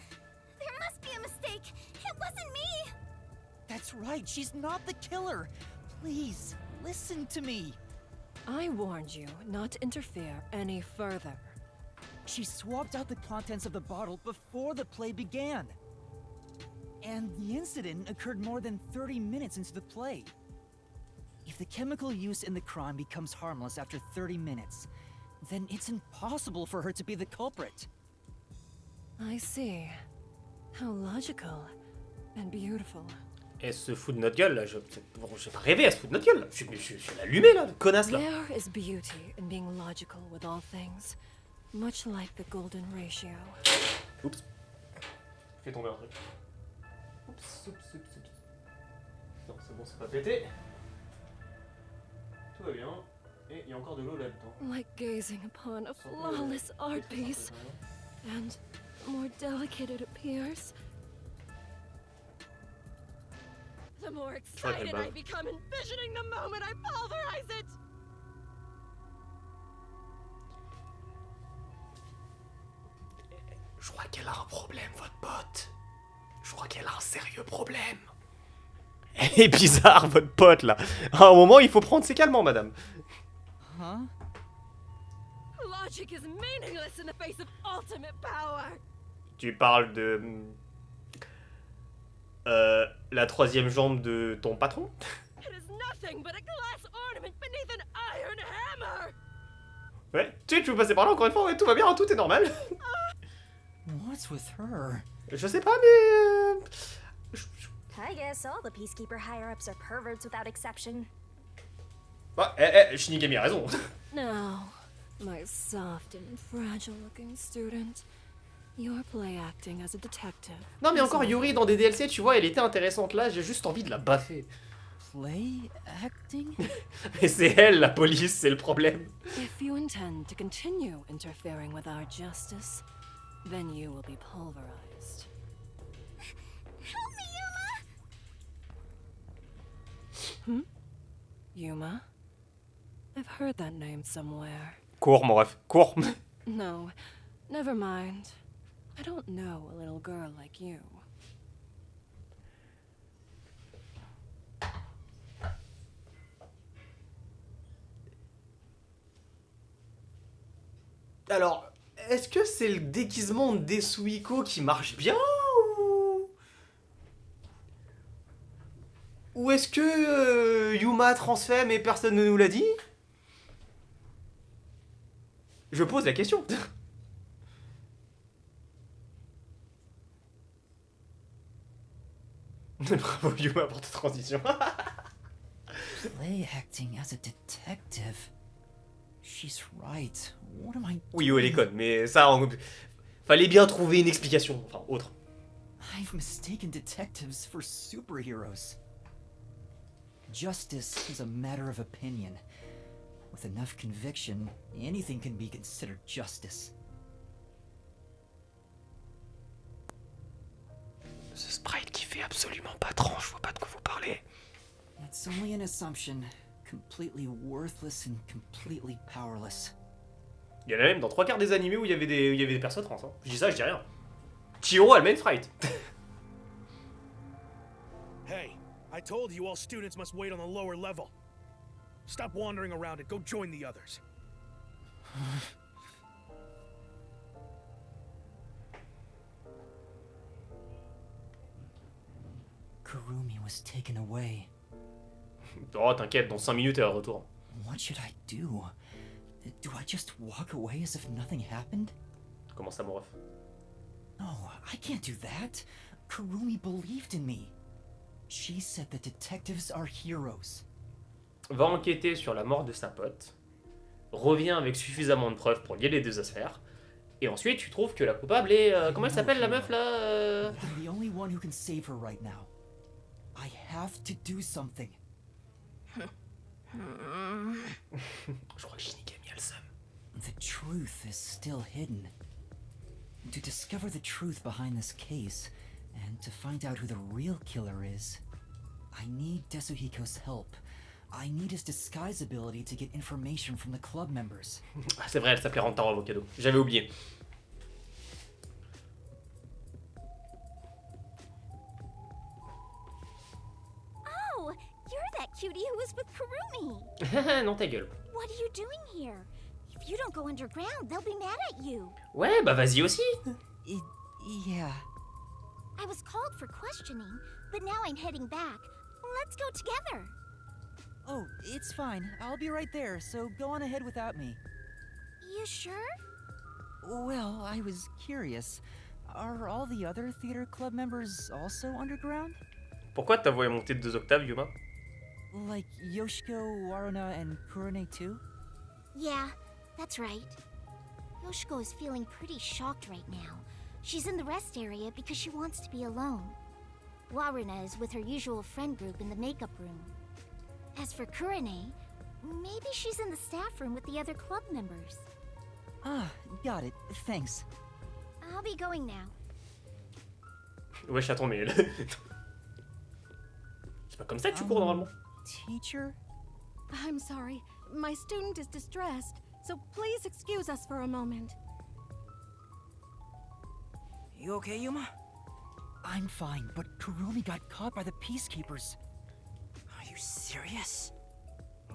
There must be a mistake. It wasn't me. That's right, she's not the killer. Please, listen to me. I warned you not to interfere any further. She swapped out the contents of the bottle before the play began. And the incident occurred more than 30 minutes into the play. If the chemical use in the crime becomes harmless after 30 minutes, then it's impossible for her to be the culprit. I see. How logical and beautiful. Elle se fout de notre gueule, là. J'ai pas rêvé, elle se fout de notre gueule, là. Je suis allumé, là, connasse, là. There is beauty in being logical with all things, much like the golden ratio. Oups. Fais tomber un truc. Oups. Non, c'est bon, c'est pas pété. Tout va bien. Et il y a encore de l'eau là-dedans. Like gazing upon a flawless art piece, and the more delicate it appears, the more excited I become envisioning the moment I pulverize it! Je crois qu'elle a un problème, votre pote. Je crois qu'elle a un sérieux problème. Elle est bizarre, votre pote, là. À un moment, il faut prendre ses calmants, madame. Huh? Logic is meaningless in the face of ultimate power! Tu parles de... la troisième jambe de ton patron? It is nothing but a glass ornament beneath an iron hammer! Ouais, tu veux passer par là encore une fois? Ouais, tout va bien, tout est normal. What's with her? Je sais pas, mais... I guess all the Peacekeeper higher-ups are perverts without exception. Bah, Shinigami a raison. Now, my soft and fragile-looking student, you're play acting as a detective. Non, mais encore Yuri dans des DLC, tu vois, elle était intéressante là, j'ai juste envie de la baffer. Play acting? Mais c'est elle, la police, c'est le problème. If you intend to continue interfering with our justice, then you will be pulverized. Help me, Yuma! Yuma? I've heard that name somewhere. Cours, mon ref, cours. No, never mind. I don't know a little girl like you. Alors, est-ce que c'est le déguisement de Desuhiko qui marche bien ou est-ce que Yuma transfère mais personne ne nous l'a dit? Je pose la question. Bravo Yuma pour ta transition. Play acting as a detective. She's right. What am I Oui, elle est conne, mais ça, fallait bien trouver une explication, enfin, autre. I've mistaken detectives for superheroes. Justice is a matter of opinion. With enough conviction, anything can be considered justice. Ce sprite qui fait absolument pas tranche, je vois pas de quoi vous parlez. It's only an assumption, completely worthless and completely powerless. Il y en a même dans 3/4 des animés où il y avait des personnes trans. Hein. Je dis ça, je dis rien. Chihiro, elle met une sprite. Hey, I told you all students must wait on the lower level. Stop wandering around and go join the others. Kurumi was taken away. Oh, t'inquiète, dans 5 minutes, elle est de retour. What should I do? Do I just walk away as if nothing happened? Comment ça, mon ref? No, I can't do that. Kurumi believed in me. She said that detectives are heroes. Va enquêter sur la mort de sa pote, revient avec suffisamment de preuves pour lier les deux affaires, et ensuite tu trouves que la coupable est... comment elle s'appelle la meuf là But I'm the only one who can save her right now. I have to do something. Je crois que Shinigami a le seum. The truth is still hidden. To discover the truth behind this case, and to find out who the real killer is, I need Desuhiko's help. I need his disguise ability to get information from the club members. Ah, c'est vrai, elle s'appelait Rantaro Avocado. J'avais oublié. Oh, you're that cutie who was with Kurumi. Non, ta gueule. What are you doing here? If you don't go underground, they'll be mad at you. Ouais, bah vas-y aussi. Yeah. I was called for questioning, but now I'm heading back. Let's go together. Oh, it's fine. I'll be right there, so go on ahead without me. You sure? Well, I was curious. Are all the other theater club members also underground? Pourquoi ta voix est montée de 2 octaves, Yuma? Like Yoshiko, Waruna, and Kurone too? Yeah, that's right. Yoshiko is feeling pretty shocked right now. She's in the rest area because she wants to be alone. Waruna is with her usual friend group in the makeup room. As for Kurone, maybe she's in the staff room with the other club members. Ah, got it. Thanks. I'll be going now. Ouais, chaton, mais... C'est pas comme ça que tu cours normalement. Teacher? I'm sorry. My student is distressed, so please excuse us for a moment. You okay, Yuma? I'm fine, but Kurumi got caught by the peacekeepers. Are you serious?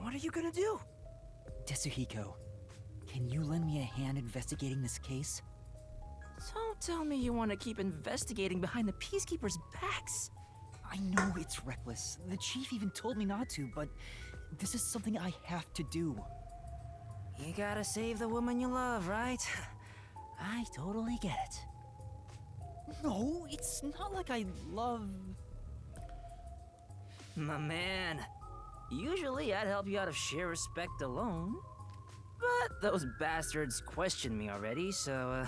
What are you gonna do? Desuhiko, can you lend me a hand investigating this case? Don't tell me you want to keep investigating behind the peacekeepers' backs. I know it's reckless. The chief even told me not to, but this is something I have to do. You gotta save the woman you love, right? I totally get it. No, it's not like I love... My man, usually I'd help you out of sheer respect alone. But those bastards questioned me already, so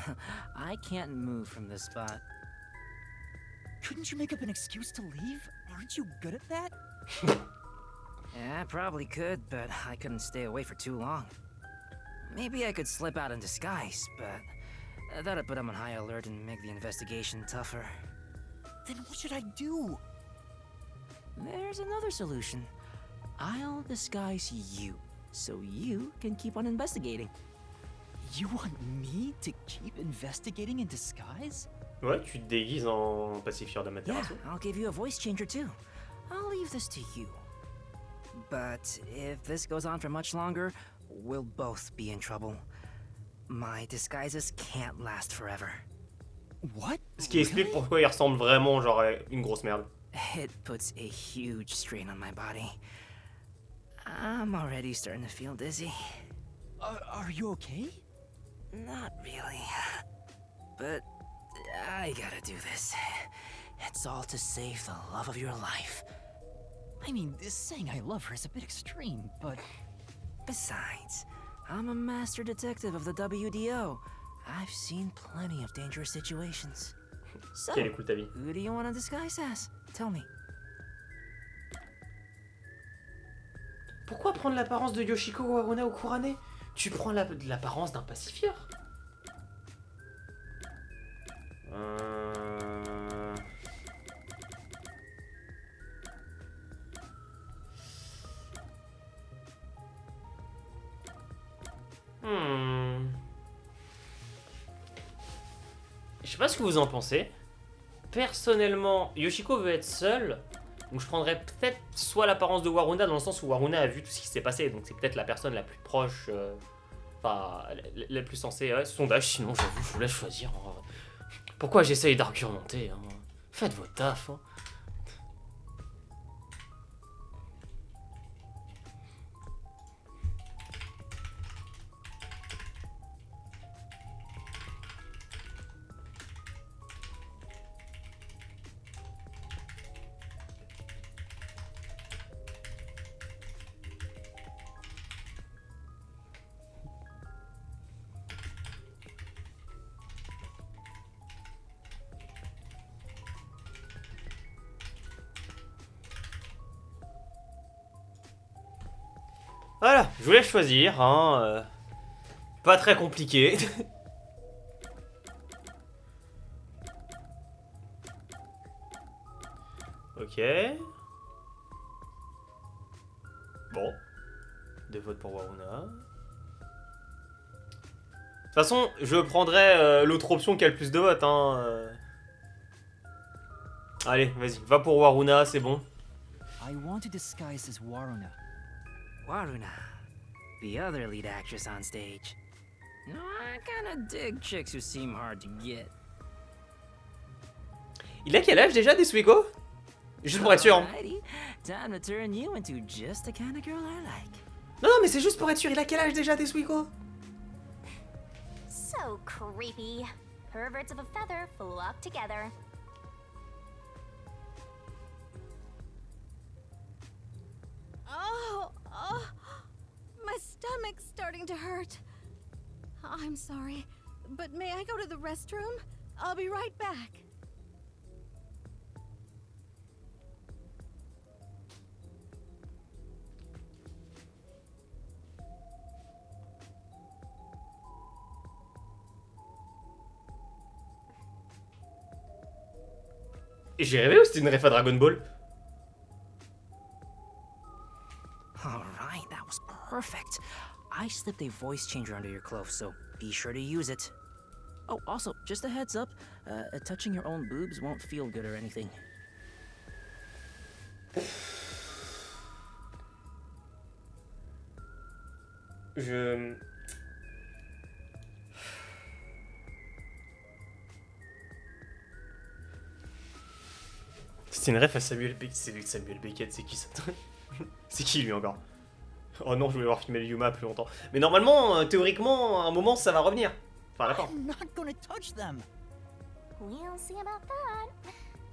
I can't move from this spot. Couldn't you make up an excuse to leave? Aren't you good at that? Yeah, I probably could, but I couldn't stay away for too long. Maybe I could slip out in disguise, but that'd put them on high alert and make the investigation tougher. Then what should I do? There's another solution. I'll disguise you, so you can keep on investigating. You want me to keep investigating in disguise? Ouais, tu te déguises en pacifieur Yeah, d'Amaterasu. I'll give you a voice changer too. I'll leave this to you. But if this goes on for much longer, we'll both be in trouble. My disguises can't last forever. What? Ce qui explique pourquoi il ressemble vraiment genre à une grosse merde. It puts a huge strain on my body. I'm already starting to feel dizzy. Are you okay? Not really. But I gotta do this. It's all to save the love of your life. I mean, saying I love her is a bit extreme, but... Besides, I'm a master detective of the WDO. I've seen plenty of dangerous situations. So, Quelle est cool ta vie. who do you want to disguise as? Tell me. Pourquoi prendre l'apparence de Yoshiko, Waruna ou Kurane? Tu prends l'apparence d'un pacifieur. Je sais pas ce que vous en pensez. Personnellement, Yoshiko veut être seule. Donc je prendrais peut-être soit l'apparence de Waruna, dans le sens où Waruna a vu tout ce qui s'est passé. Donc c'est peut-être la personne la plus proche, enfin la plus sensée. Ouais, sondage, sinon j'avoue, je vous laisse choisir. Pourquoi j'essaye d'argumenter, hein. Faites vos tafs. Hein. Voilà, je vous laisse choisir, hein. Pas très compliqué. Ok. Bon. 2 votes pour Waruna. De toute façon, je prendrai l'autre option qui a le plus de votes, hein. Allez, vas-y, va pour Waruna, c'est bon. I want to disguise as Waruna. Waruna, the other lead actress on stage. No, I kinda dig chicks who seem hard to get. Il a quel âge déjà, Desuiko? Juste pour être sûr. Hein. Alrighty, time to turn you into just the kind of girl I like. Non, non, mais c'est juste pour être sûr. Il a quel âge déjà, Desuiko? So creepy. Perverts of a feather flock together. Oh, my stomach's starting to hurt. I'm sorry, but may I go to the restroom? I'll be right back. J'ai rêvé ou c'était une ref à Dragon Ball? Alright, that was perfect. I slipped a voice changer under your clothes, so be sure to use it. Oh, also, just a heads up, touching your own boobs won't feel good or anything. C'est une ref à Samuel Beckett. C'est Samuel Beckett, c'est qui ça? C'est qui lui encore? Oh non, je voulais voir filmer le Yuma plus longtemps. Mais normalement, théoriquement, à un moment, ça va revenir. Enfin, d'accord. I'm not gonna touch them. We'll see about that.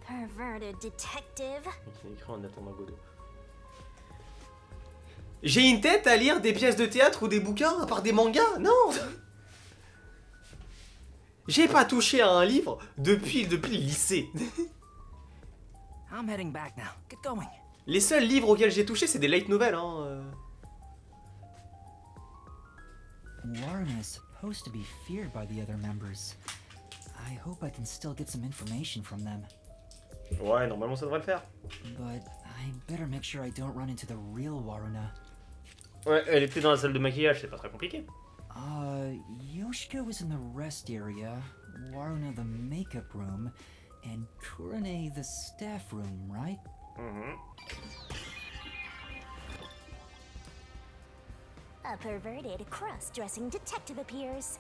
Perverted detective. Il a écrit en attendant Godot. J'ai une tête à lire des pièces de théâtre ou des bouquins, à part des mangas? Non. J'ai pas touché à un livre depuis le lycée. I'm heading back now. Get going. Les seuls livres auxquels j'ai touché, c'est des light novels, hein. Waruna is supposed to be feared by the other members. I hope I can still get some information from them. Ouais, normalement ça devrait le faire. But I better make sure I don't run into the real Waruna. Ouais, elle était dans la salle de maquillage, c'est pas très compliqué. Yoshiko was in the rest area, Waruna the makeup room, and Kurane the staff room, right? A perverted cross-dressing detective appears.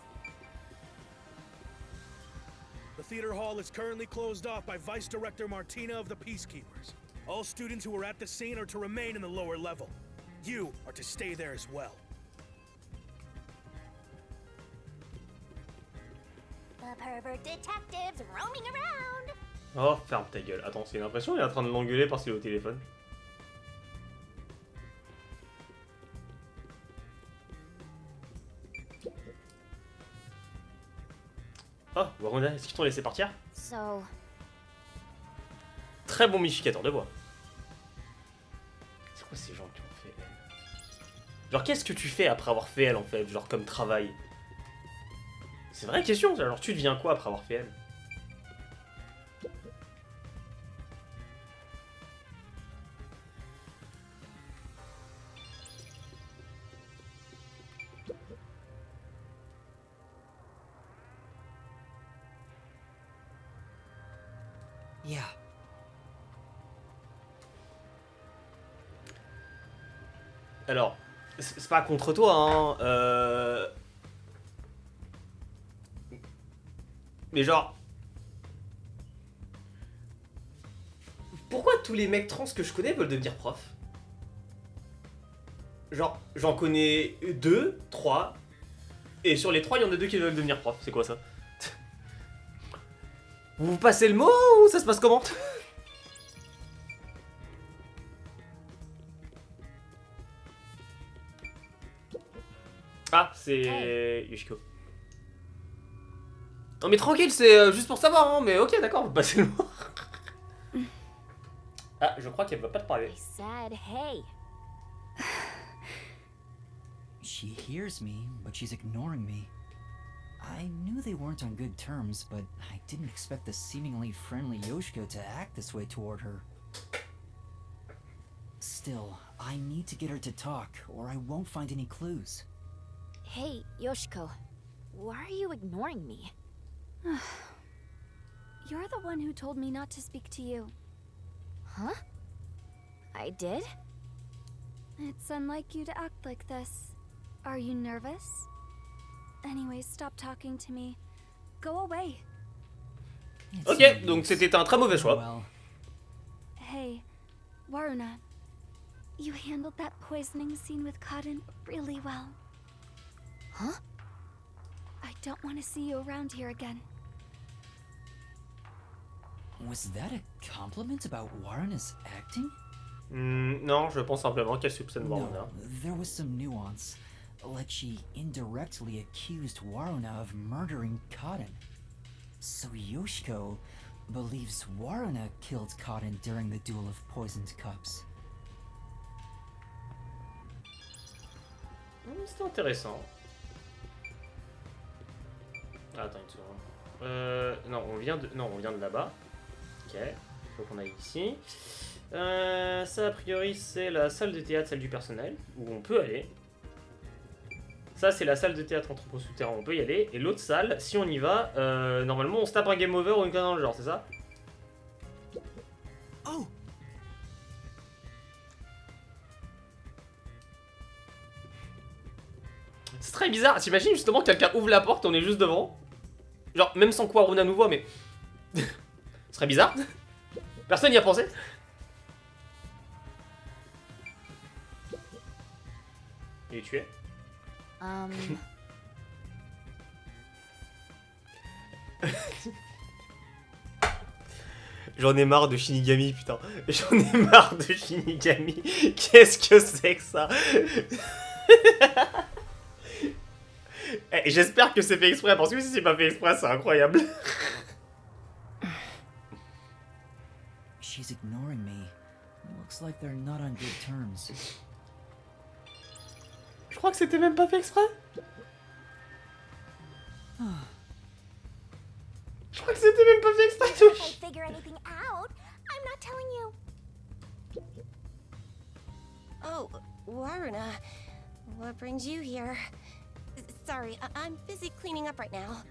The theater hall is currently closed off by Vice Director Martina of the Peacekeepers. All students who are at the scene are to remain in the lower level. You are to stay there as well. The pervert detectives roaming around. Oh, ferme ta gueule. Attends, c'est l'impression qu'il est en train de l'engueuler parce qu'il est au téléphone. Oh, Waruna, est-ce qu'ils t'ont laissé partir? So, Très bon modificateur de voix. C'est quoi ces gens qui ont fait Elle? Genre, qu'est-ce que tu fais après avoir fait Elle, en fait? Genre, comme travail? C'est une vraie question, ça. Alors, tu deviens quoi après avoir fait Elle? Yeah. Alors, c'est pas contre toi, hein. Mais genre... Pourquoi tous les mecs trans que je connais veulent devenir prof? Genre, j'en connais 2, 3, et sur les 3, il y en a 2 qui veulent devenir prof. C'est quoi ça? Vous passez le mot ou ça se passe comment? Ah, c'est Yoshiko. Non mais tranquille, c'est juste pour savoir, hein, mais ok, d'accord, vous passez le mot. Ah, je crois qu'elle va pas te parler. I said, hey. She hears me, but she's ignoring me. I knew they weren't on good terms, but I didn't expect the seemingly friendly Yoshiko to act this way toward her. Still, I need to get her to talk, or I won't find any clues. Hey, Yoshiko. Why are you ignoring me? You're the one who told me not to speak to you. Huh? I did? It's unlike you to act like this. Are you nervous? Anyways, stop talking to me. Go away. Ok, donc c'était un très mauvais choix. Well, Hey, Waruna. You handled that poisoning scene with Cotton really well. Huh? I don't want to see you around here again. was that a compliment about Waruna's acting? Non, je pense simplement qu'elle soupçonne Waruna. No, there was some nuance. Like she indirectly accused Waruna of murdering Cotton. So Yoshiko believes Waruna killed Cotton during the duel of poisoned cups. C'est intéressant. Attends une seconde. Non, on vient de là-bas. Ok, faut qu'on aille ici. Ça, a priori, c'est la salle de théâtre, celle du personnel, où on peut aller. Ça, c'est la salle de théâtre entrepôt souterrain, on peut y aller. Et l'autre salle, si on y va, normalement, on se tape un game over ou une connerie dans le genre, c'est ça? Oh! C'est très bizarre. T'imagines justement que quelqu'un ouvre la porte, on est juste devant. Genre, même sans quoi Waruna nous voit, mais. Ce serait bizarre. Personne n'y a pensé. Il est tué. J'en ai marre de Shinigami, putain. J'en ai marre de Shinigami. Qu'est-ce que c'est que ça? J'espère que c'est fait exprès, parce que si c'est pas fait exprès, c'est incroyable. She's ignoring me. Looks like they're not on good terms. Je crois que c'était même pas fait exprès. Je crois que c'était même pas fait exprès. If I figure anything out, I'm not telling you. Oh, Waruna, what brings you here? Sorry, I'm busy cleaning up right now.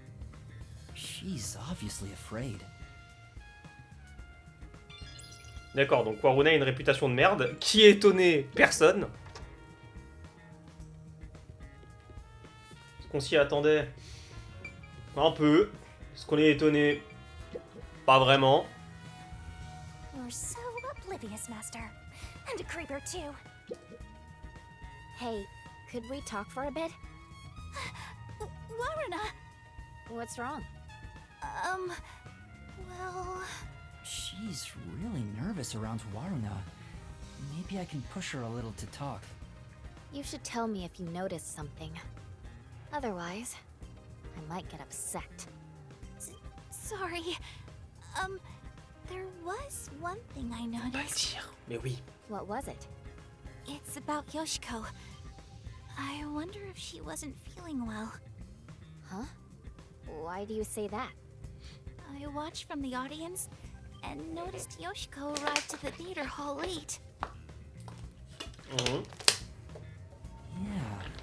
She's obviously afraid. D'accord, donc Waruna a une réputation de merde. Qui est étonné? Personne. Est-ce qu'on s'y attendait? Un peu. Est-ce qu'on est étonné? Pas vraiment. You're so oblivious, Master. And a creeper, too. Hey, could we talk for a bit? Waruna! What's wrong? Well... She's really nervous around Waruna. Maybe I can push her a little to talk. You should tell me if you notice something. Otherwise, I might get upset. Sorry. There was one thing I noticed. Mais oui. What was it? It's about Yoshiko. I wonder if she wasn't feeling well. Huh? Why do you say that? I watched from the audience and noticed Yoshiko arrived to the theater hall late. Yeah,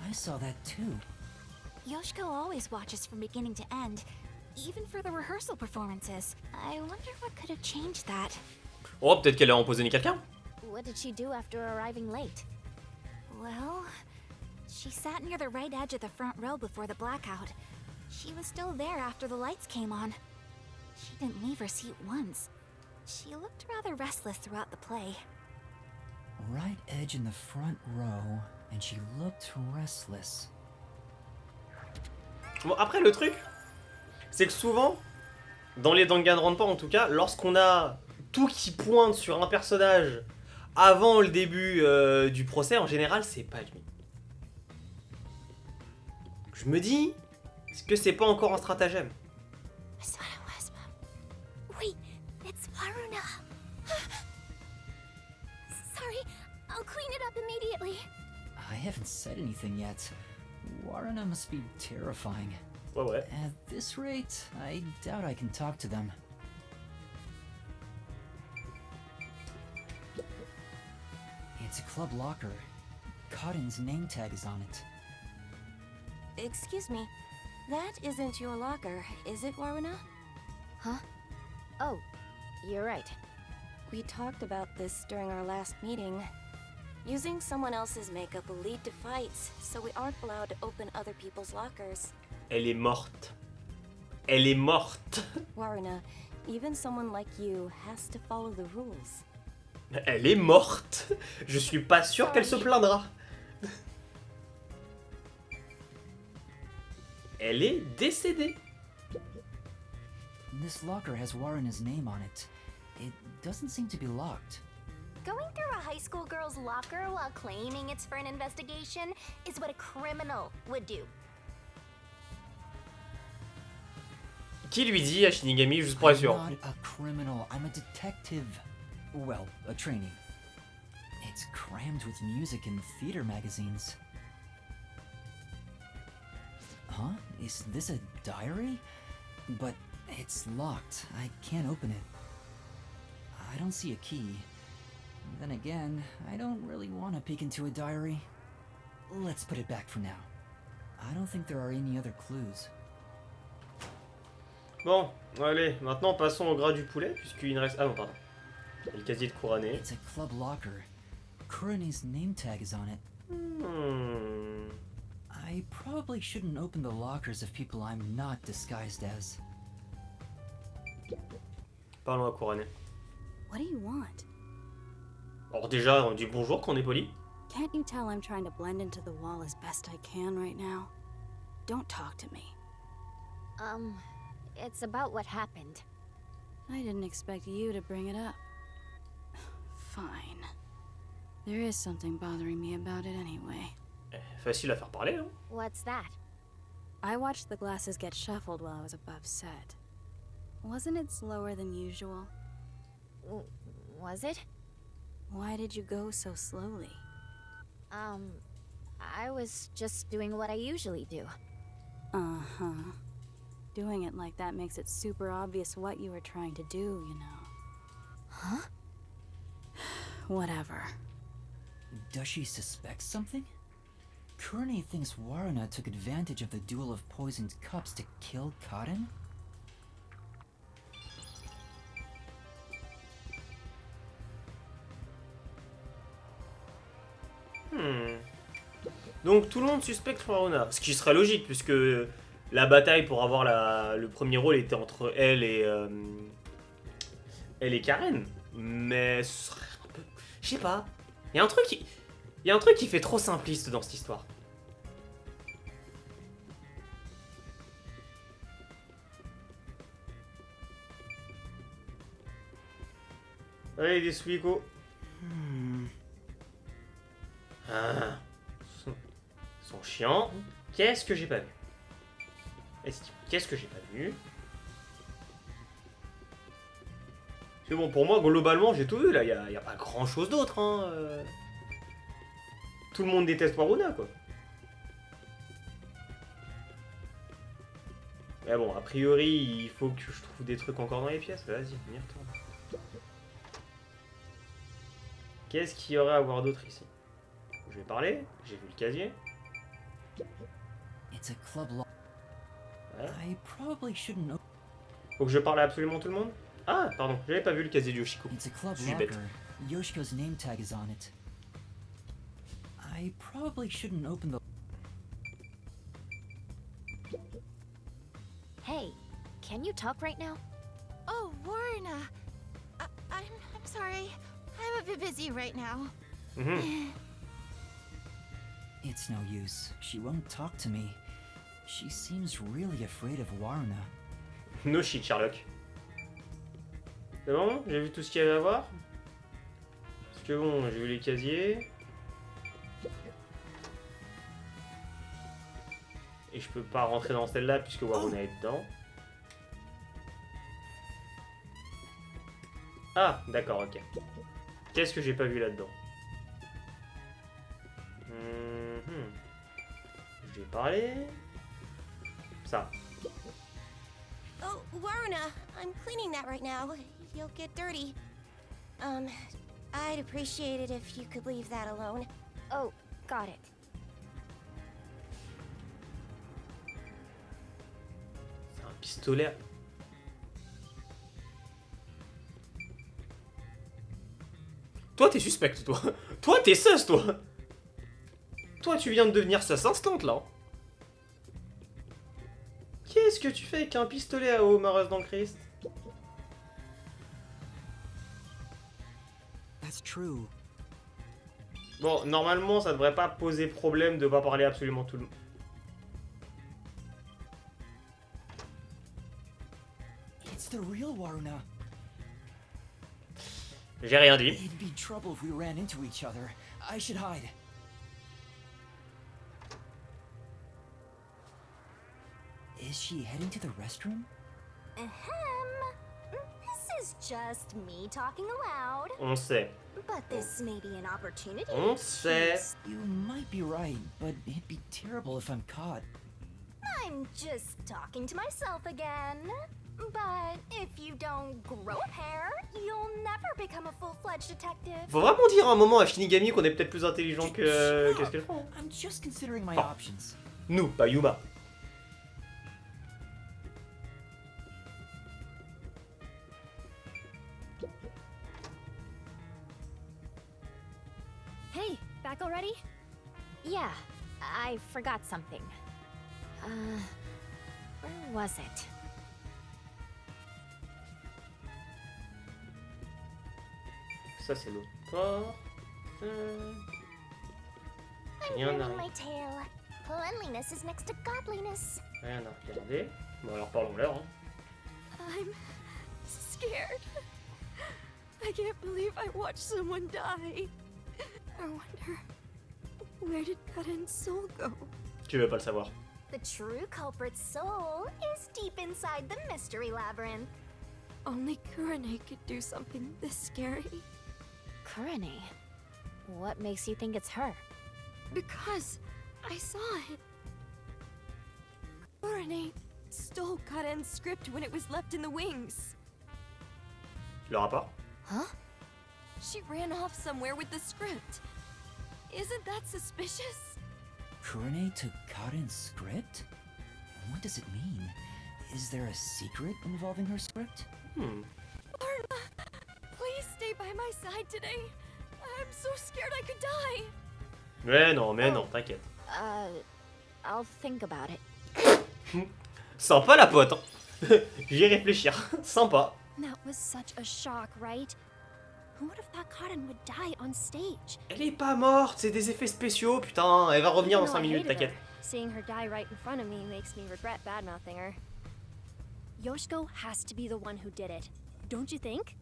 I saw that too. Yoshiko always watches from beginning to end, even for the rehearsal performances. I wonder what could have changed that. Oh, peut-être qu'elle a empoisonné quelqu'un. What did she do after arriving late? Well, she sat near the right edge of the front row before the blackout. She was still there after the lights came on. She didn't leave her seat once. She looked rather restless throughout the play. Right edge in the front row, and she looked restless. Bon, après, le truc, c'est que souvent, dans les Danganronpa en tout cas, lorsqu'on a tout qui pointe sur un personnage avant le début du procès, en général, c'est pas lui. Je me dis, est-ce que c'est pas encore un stratagème? That's what it was, Mom. Wait, it's Waruna. Sorry, I'll clean it up immediately. I haven't said anything yet. Warrena must be terrifying. Ouais, ouais. At this rate, I doubt I can talk to them. It's a club locker. Cotton's name tag is on it. Excuse me. That isn't your locker, is it, Warrena? Huh? Oh, you're right. We talked about this during our last meeting. Using someone else's makeup will lead to fights, so we aren't allowed to open other people's lockers. Elle est morte. Elle est morte. Warrena, even someone like you has to follow the rules. Elle est morte. Je suis pas sûr qu'elle se plaindra. Elle est décédée. This locker has Warrena's name on it. It doesn't seem to be locked. Going through a high school girl's locker while claiming it's for an investigation is what a criminal would do. Qui lui dit à Shinigami, juste pour être sûr? I'm not a criminal, I'm a detective. Well, a trainee. It's crammed with music and theater magazines. Huh? Is this a diary? But it's locked. I can't open it. I don't see a key. Then again, I don't really want to peek into a diary. Let's put it back for now. I don't think there are any other clues. Bon, allez, maintenant passons au gras du poulet, puisqu'il ne reste... Ah non, pardon. Il y a le casier de Kurane. It's a club locker. Kurane's name tag is on it. I probably shouldn't open the lockers of people I'm not disguised as. Parlons à Kurane. What do you want? Alors déjà, on dit bonjour quand on est poli. Can't you tell I'm trying to blend into the wall as best I can right now? Don't talk to me. It's about what happened. I didn't expect you to bring it up. Fine. There is something bothering me about it anyway. Facile à faire parler, hein. What's that? I watched the glasses get shuffled while I was above set. Wasn't it slower than usual? Was it? Why did you go so slowly? I was just doing what I usually do. Uh-huh. Doing it like that makes it super obvious what you were trying to do, you know. Huh? Whatever. Does she suspect something? Kurane thinks Warrena took advantage of the duel of poisoned cups to kill Cotton? Donc tout le monde suspecte Warrena, ce qui serait logique puisque la bataille pour avoir le premier rôle était entre elle et Karen. Mais ce serait un peu... Je sais pas. Il y a un truc qui fait trop simpliste dans cette histoire. Allez, des Suiko. Ah. Sont chiants. Qu'est-ce que j'ai pas vu? Qu'est-ce que j'ai pas vu? C'est bon, pour moi, globalement, j'ai tout vu, là. Y a pas grand-chose d'autre, hein. Tout le monde déteste Warrena, quoi. Mais bon, a priori, il faut que je trouve des trucs encore dans les pièces. Vas-y, on y retourne. Qu'est-ce qu'il y aurait à voir d'autre ici? Je vais parler, j'ai vu le casier. It's a club lock. Ouais. I probably shouldn't. Faut que je parle à absolument tout le monde? Ah, pardon, j'avais pas vu le casier de Yoshiko. It's a club Je suis bête. locker. Yoshiko's name tag is on it. I probably shouldn't open the. Hey, can you talk right now? Oh, Warrena. I'm sorry. I'm a bit busy right now. It's no use. She won't talk to me. She seems really afraid of Warrena. No shit, Sherlock. C'est bon? J'ai vu tout ce qu'il y avait à voir? Parce que bon, j'ai vu les casiers. Et je peux pas rentrer dans celle-là puisque Warrena est dedans. Ah, d'accord, ok. Qu'est-ce que j'ai pas vu là-dedans? Je vais parler. Ça. Oh, Waruna, I'm cleaning that right now. You'll get dirty. I'd appreciate it if you could leave that alone. Oh, got it. C'est un pistolet. Toi, t'es suspect, toi. Toi, t'es sus, toi. Toi, tu viens de devenir sus instant, là. Qu'est-ce que tu fais avec un pistolet à eau, Mareuse dans le Christ? That's true. Bon, normalement, ça devrait pas poser problème de pas parler absolument tout le monde. It's the real Waruna. J'ai rien dit. It'd be trouble if we ran into each other. I should hide. Is she heading to the restroom? Ahem. This is just me talking aloud. On sait. But this may be an opportunity. On sait. You might be right, but it'd be terrible if I'm caught. I'm just talking to myself again. But if you don't grow a pair, you'll never become a full-fledged detective. Faut vraiment dire à un moment à Shinigami qu'on est peut-être plus intelligent que qu'est-ce qu'elle fait. Hein. I'm just considering my Oh. options. Nous, pas Yuma. Hey, back already? Yeah, I forgot something. Where was it? Ça, c'est l'autre porte. I'm Rien à, learning my tale. Cleanliness is next to godliness. rien à regarder. Bon, alors parlons-leur. Hein. I'm scared. I can't believe I watched someone die. I wonder, where did Karen's soul go? Tu veux pas le savoir. The true culprit's soul is deep inside the mystery labyrinth. Only Kurane could do something this scary. Kurane? What makes you think it's her? Because I saw it. Kurane stole Karen's script when it was left in the wings. Le rapport? Huh? She ran off somewhere with the script. Isn't that suspicious? Kurane took Karen's script? What does it mean? Is there a secret involving her script? Arna, please stay by my side today. I'm so scared I could die. Mais non, t'inquiète. I'll think about it. Sympa la pote. Hein. J'y réfléchir. Sympa. That was such a shock, right? Who would have thought Karen would die on stage? Elle est pas morte, c'est des effets spéciaux, putain. Elle va revenir dans Even 5 though I minutes, hated her, t'inquiète. Seeing her die right in front of me makes me regret bad-mouthing her. Yoshiko has to be the one who did it. Don't you think?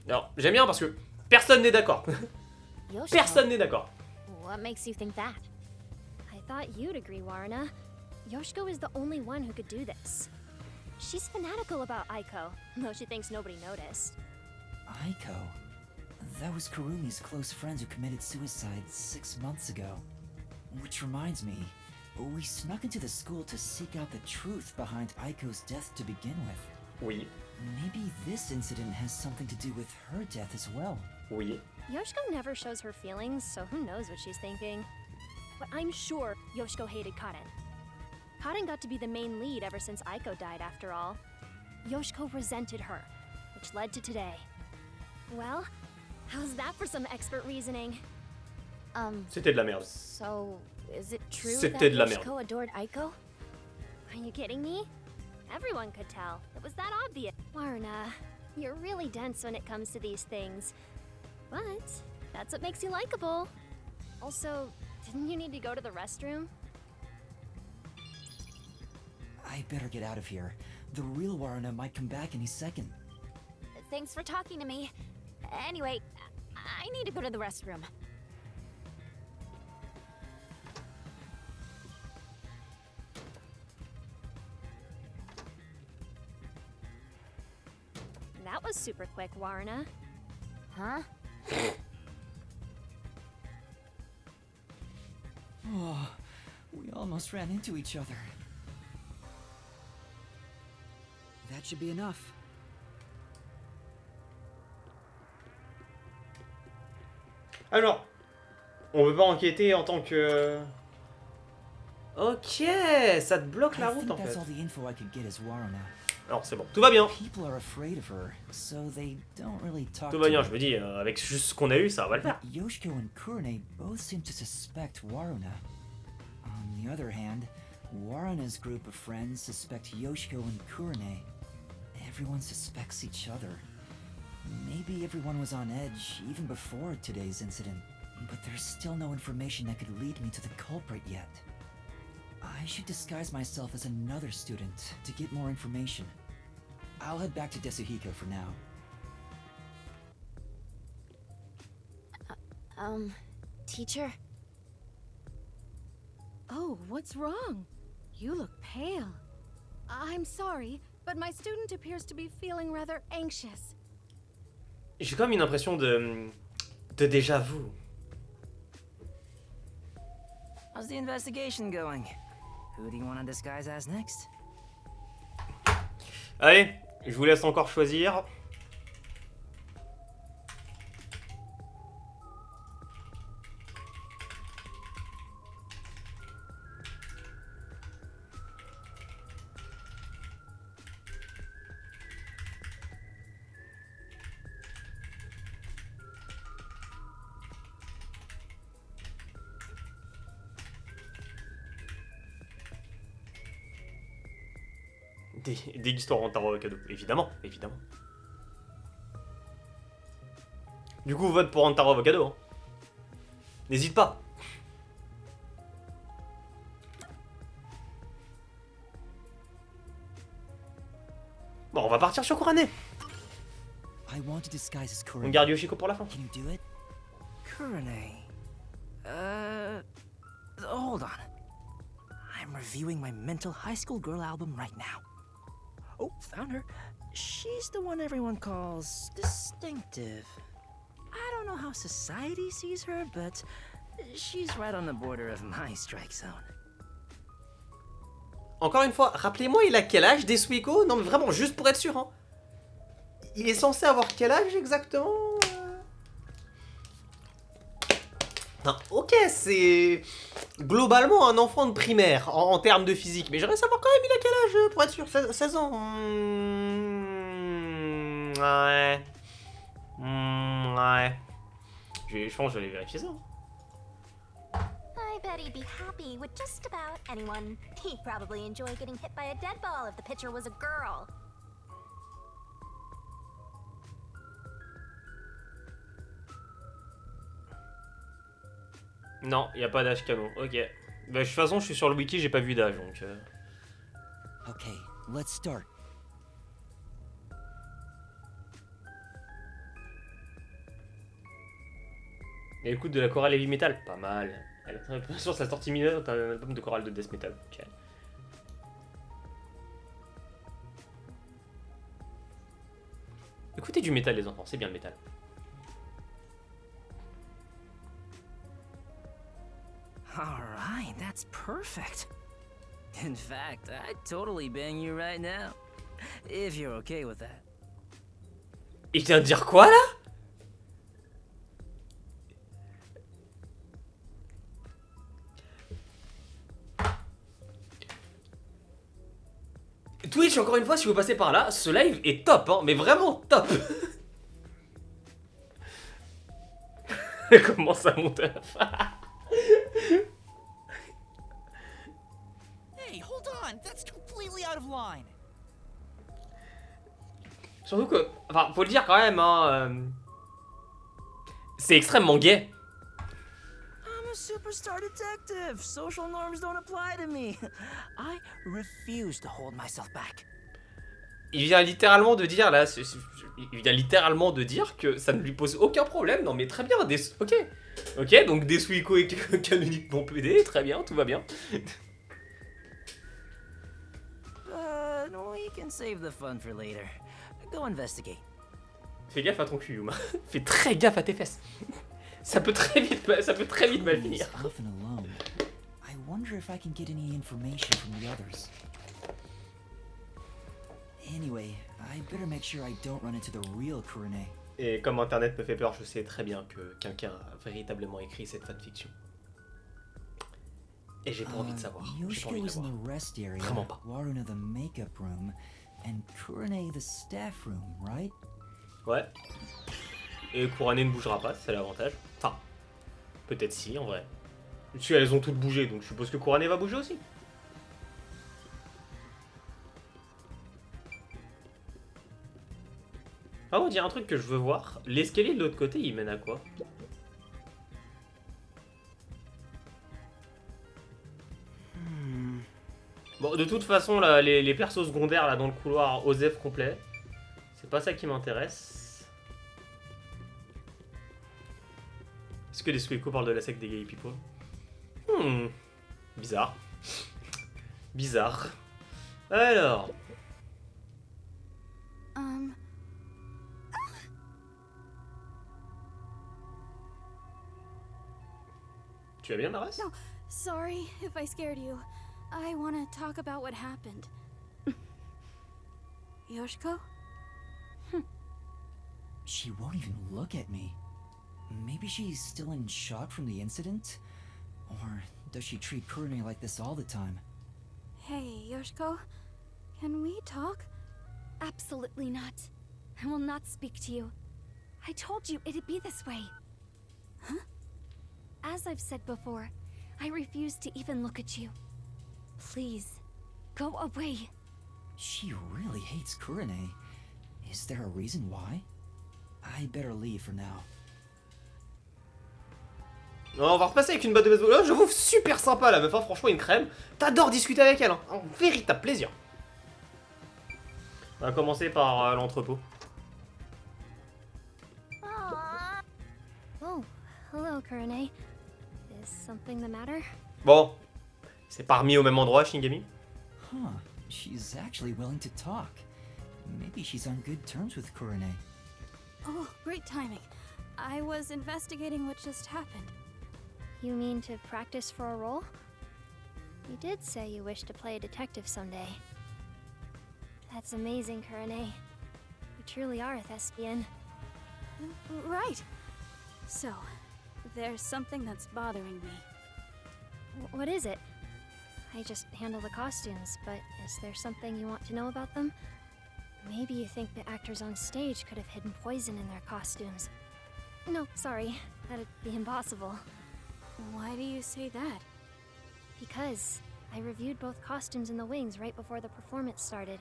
Alors, j'aime bien parce que personne n'est d'accord. Yoshiko? Personne n'est d'accord. What makes you think that? I thought you'd agree, Waruna. Yoshiko is the only one who could do this. She's fanatical about Aiko, though she thinks nobody noticed. Aiko? That was Kurumi's close friend who committed suicide 6 months ago. Which reminds me, we snuck into the school to seek out the truth behind Aiko's death to begin with. Oui, Maybe this incident has something to do with her death as well. oui. Yoshiko never shows her feelings, so who knows what she's thinking. But I'm sure Yoshiko hated Karen. Karen got to be the main lead ever since Aiko died, after all. Yoshiko resented her, which led to today. Well, how's that for some expert reasoning? C'était de la merde. So, is it true that C'était de la merde. Yoshiko adored Aiko? Are you kidding me? Everyone could tell. It was that obvious. Warna, you're really dense when it comes to these things. But that's what makes you likable. Also, didn't you need to go to the restroom? I better get out of here. The real Waruna might come back any second. Thanks for talking to me. Anyway, I need to go to the restroom. That was super quick, Warna. Huh? Oh, we almost ran into each other. That should be enough. Alors, on veut pas enquêter en tant que... Ok, ça te bloque la route en fait. Alors c'est bon, tout va bien. Tout va bien, je me dis, avec juste ce qu'on a eu, ça va le faire. Yoshiko and Kurone both seem to suspect Waruna. On the other hand, Waruna's group of friends suspect Yoshiko and Kurone. Everyone suspects each other. Maybe everyone was on edge even before today's incident, but there's still no information that could lead me to the culprit yet. I should disguise myself as another student to get more information. I'll head back to Desuhiko for now. Teacher? Oh, what's wrong? You look pale. I'm sorry, but my student appears to be feeling rather anxious. J'ai comme une impression de déjà vu. How's the investigation going? Who do you want to disguise as next? Allez, je vous laisse encore choisir. Des histoires en tarot cadeau, évidemment, évidemment. Du coup, vote pour Antaro Avocado. Hein. N'hésite pas. Bon, on va partir sur Kurane. On garde Yoshiko pour la fin. Kurane. Hold on. I'm reviewing my mental high school girl album right now. Oh, found her. She's the one everyone calls distinctive. I don't know how society sees her, but she's right on the border of my strike zone. Encore une fois, rappelez-moi, il a quel âge Desuhiko? Non mais vraiment, juste pour être sûr. Hein. Il est censé avoir quel âge exactement? Non, ok, c'est globalement un enfant de primaire en termes de physique. Mais j'aimerais savoir quand même il a quel âge pour être sûr. 16 ans. Ouais. Ouais. Je pense que je vais aller vérifier ça. I bet he'd be happy with just about anyone. He'd probably enjoy getting hit by a dead ball if the pitcher was a girl. Non, il n'y a pas d'âge canon. Ok. Bah, de toute façon, je suis sur le wiki, j'ai pas vu d'âge donc. Okay, let's start. Et écoute de la chorale heavy metal, pas mal. Elle est bien sûr, sa sortie mineure est un album de chorale de death metal. Ok. Écoutez du métal les enfants, c'est bien le métal. Alright, that's perfect. In fact, I'd totally bang you right now. If you're okay with that. Il vient de dire quoi là? Twitch, encore une fois, si vous passez par là, ce live est top, hein, mais vraiment top. Comment ça monte à la fin? Hey, hold on, that's completely out of line. Surtout que, enfin, faut le dire quand même, hein, c'est extrêmement gay. I'm a superstar detective. Social norms don't apply to me. I refuse to hold myself back. Il vient littéralement de dire là, il vient littéralement de dire que ça ne lui pose aucun problème. Non mais très bien, ok, ok, donc Desuhiko est canoniquement PD, très bien, tout va bien. We can save the fun for later. Go investigate. Fais gaffe à ton cul, Yuma. Fais très gaffe à tes fesses. Ça peut très vite mal finir. wonder if I can get any information from the others. Anyway, I better make sure I don't run into the real Kurane. Et comme Internet me fait peur, je sais très bien que quelqu'un a véritablement écrit cette fanfiction. Et j'ai pas envie de savoir. J'ai pas Yoshiko envie de was in savoir. the rest area, Vraiment pas. Waruna the makeup room, and Kurane the staff room, right? Ouais. Et Kurane ne bougera pas, c'est l'avantage. Enfin, peut-être si, en vrai. Si elles ont toutes bougé, donc je suppose que Kurane va bouger aussi. Ah, on dit un truc que je veux voir. L'escalier de l'autre côté, il mène à quoi? Bon, de toute façon, là, les persos secondaires là dans le couloir, OSEF complet, c'est pas ça qui m'intéresse. Est-ce que les Sueco parlent de la secte des gay people? Bizarre. Bizarre. Alors. Tu vas bien, Maras? No, sorry if I scared you. I want to talk about what happened. Yoshiko? She won't even look at me. Maybe she's still in shock from the incident? Or does she treat Kurane like this all the time? Hey, Yoshiko, can we talk? Absolutely not. I will not speak to you. I told you it'd be this way. Huh? As I've said before, I refuse to even look at you. Please, go away. She really hates Kurane. Is there a reason why? I better leave for now. Non, on va repasser avec une batte de baseball. Oh, je trouve super sympa la meuf, hein, franchement une crème. T'adores discuter avec elle, hein. Un véritable plaisir. On va commencer par l'entrepôt. Oh, hello, Kurane. Is something the matter? Bon, c'est pas remis au même endroit, Shinigami. Huh, she's actually willing to talk. Maybe she's on good terms with Kurane. Oh, great timing. I was investigating what just happened. You mean to practice for a role? You did say you wish to play a detective someday. That's amazing, Kurane. You truly are a thespian. Right. So, there's something that's bothering me. What is it? I just handle the costumes, but is there something you want to know about them? Maybe you think the actors on stage could have hidden poison in their costumes. No, sorry. That'd be impossible. Why do you say that? Because I reviewed both costumes in the wings right before the performance started.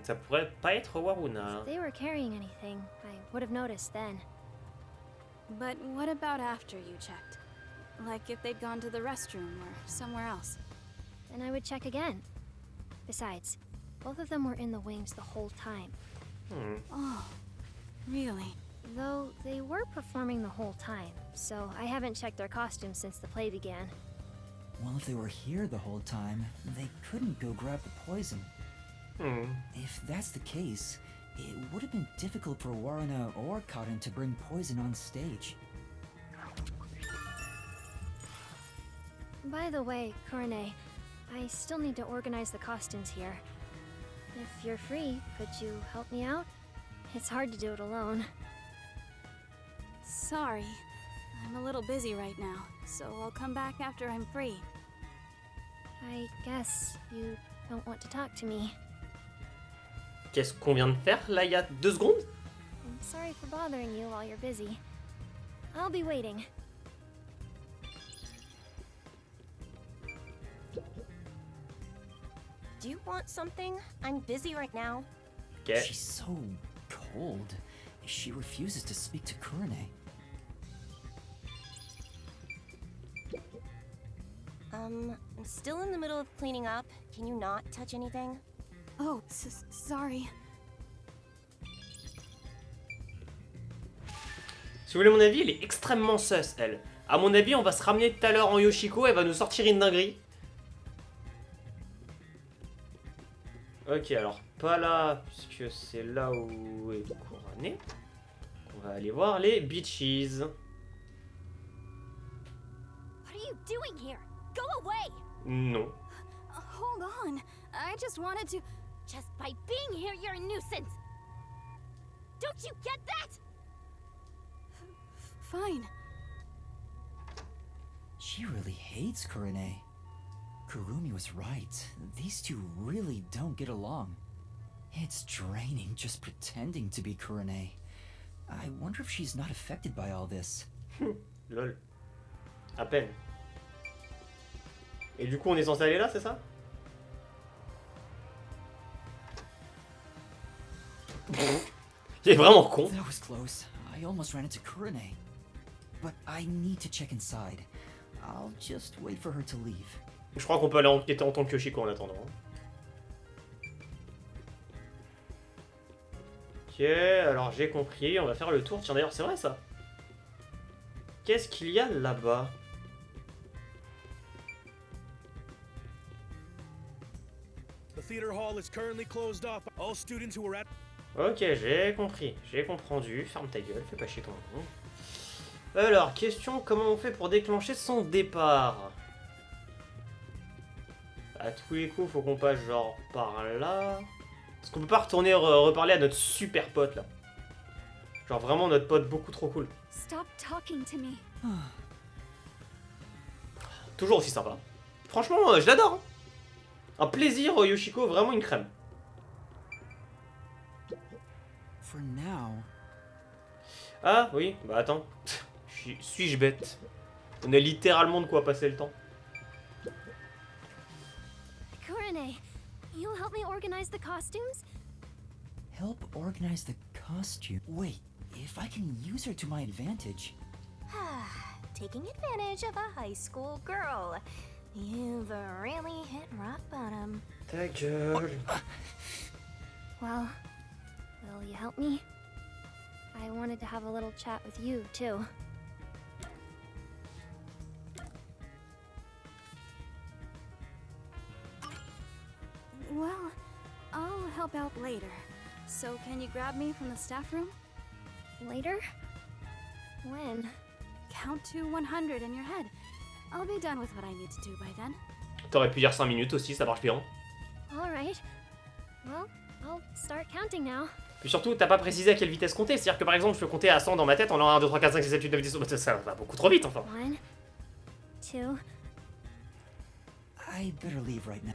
Ça pourrait pas être Waruna. If they were carrying anything, I would have noticed then. But what about after you checked? Like if they'd gone to the restroom or somewhere else? Then I would check again. Besides, both of them were in the wings the whole time. Oh, really? Though they were performing the whole time, so I haven't checked their costumes since the play began. Well, if they were here the whole time, they couldn't go grab the poison. If that's the case, it would have been difficult for Waruna or Cotton to bring poison on stage. By the way, Kurane, I still need to organize the costumes here. If you're free, could you help me out? It's hard to do it alone. Sorry. I'm a little busy right now, so I'll come back after I'm free. I guess you don't want to talk to me. Qu'est-ce qu'on vient de faire là il y a 2 secondes? I'm sorry for bothering you while you're busy. I'll be waiting. Do you want something? I'm busy right now. Okay. She's so cold. She refuses to speak to Kurane. I'm still in the middle of cleaning up. Can you not touch anything? Oh, sorry. Si vous voulez mon avis, elle est extrêmement sus, elle. À mon avis, on va se ramener tout à l'heure en Yoshiko, elle va nous sortir une dinguerie. Ok, alors pas là, puisque c'est là où est couronné. On va aller voir les bitches. What are you doing here? Go away! Non. Hold on. I just wanted to... Just by being here, you're a nuisance! Don't you get that? Fine. She really hates Kurine. Kurumi was right. These two really don't get along. It's draining just pretending to be Kurine. I wonder if she's not affected by all this. Lol. À peine. Et du coup, on est censé aller là, c'est ça? Il est vraiment con. That was close. I almost ran into Kurine. But I need to check inside. I'll just wait for her to leave. Je crois qu'on peut aller enquêter en tant que Yoshiko en attendant. Ok, alors j'ai compris, on va faire le tour. Tiens d'ailleurs, c'est vrai ça. Qu'est-ce qu'il y a là-bas? The theater hall is currently closed off. All students who were at... Ok, j'ai compris, j'ai comprendu. Ferme ta gueule, fais pas chier ton nom. Alors, question, comment on fait pour déclencher son départ? À tous les coups, faut qu'on passe genre par là. Est-ce qu'on peut pas retourner reparler à notre super pote là? Genre vraiment notre pote beaucoup trop cool. Stop talking to me. Toujours aussi sympa. Franchement, je l'adore. Hein. Un plaisir, Yoshiko, vraiment une crème. For now. Ah oui, bah attends. Suis-je bête? On a littéralement de quoi passer le temps. Kurine, you'll help me organize the costumes? Help organize the costume. Wait, if I can use her to my advantage. Taking advantage of a high school girl. You've really hit rock bottom. Ta gueule. Well, will you help me? I wanted to have a little chat with you, too. Well, I'll help out later. So can you grab me from the staff room? Later? When? Count to 100 in your head. I'll be done with what I need to do by then. T'aurais pu dire 5 minutes aussi, ça marche bien. Alright. Well, I'll start counting now. Puis surtout, t'as pas précisé à quelle vitesse compter. C'est-à-dire que par exemple, je peux compter à 100 dans ma tête en allant 1, 2, 3, 4, 5, 6, 7, 8, 9, 10, ça va beaucoup trop vite enfin. 1, 2. I better leave right now.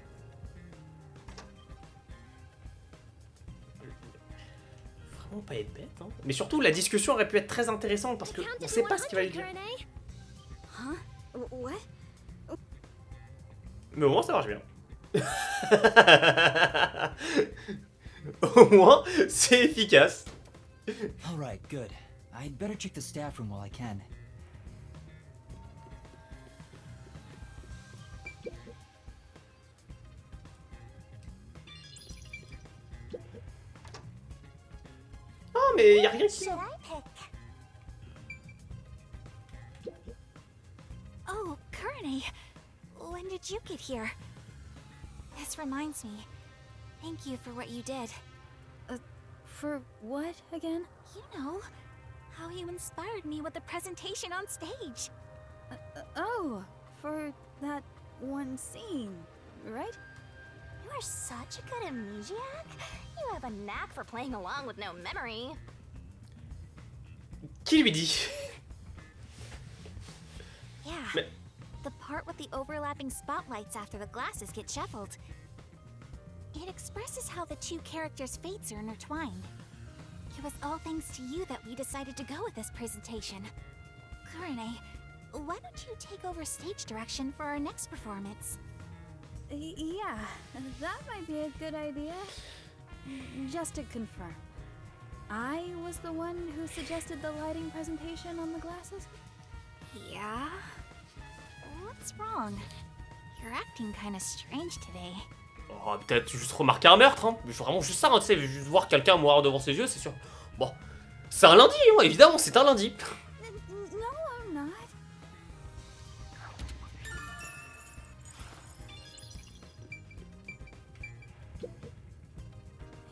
Vraiment pas être bête, hein. Mais surtout, la discussion aurait pu être très intéressante parce que on sait pas ce qu'il va lui dire. Huh? What? Mais au moins, ça marche bien. Au moins, c'est efficace. Alright, good. I'd better check the staff room while I can. Oh, mais y a rien qui... Should I pick? Oh, Kurine, when did you get here? This reminds me. Thank you for what you did. For what again? You know, how you inspired me with the presentation on stage. Oh, for that one scene, right? You are such a good amnesiac. You have a knack for playing along with no memory. Qui lui dit? Yeah. Mais... The part with the overlapping spotlights after the glasses get shuffled. It expresses how the two characters' fates are intertwined. It was all thanks to you that we decided to go with this presentation. Kurine, why don't you take over stage direction for our next performance? Yeah, that might be a good idea. Just to confirm, I was the one who suggested the lighting presentation on the glasses? Yeah? What's wrong? You're acting kinda strange today. Oh, peut-être juste remarquer un meurtre, hein. Vraiment juste ça, hein, tu sais, juste voir quelqu'un mourir devant ses yeux, c'est sûr. Bon, c'est un lundi, hein, évidemment, c'est un lundi. No, I'm not.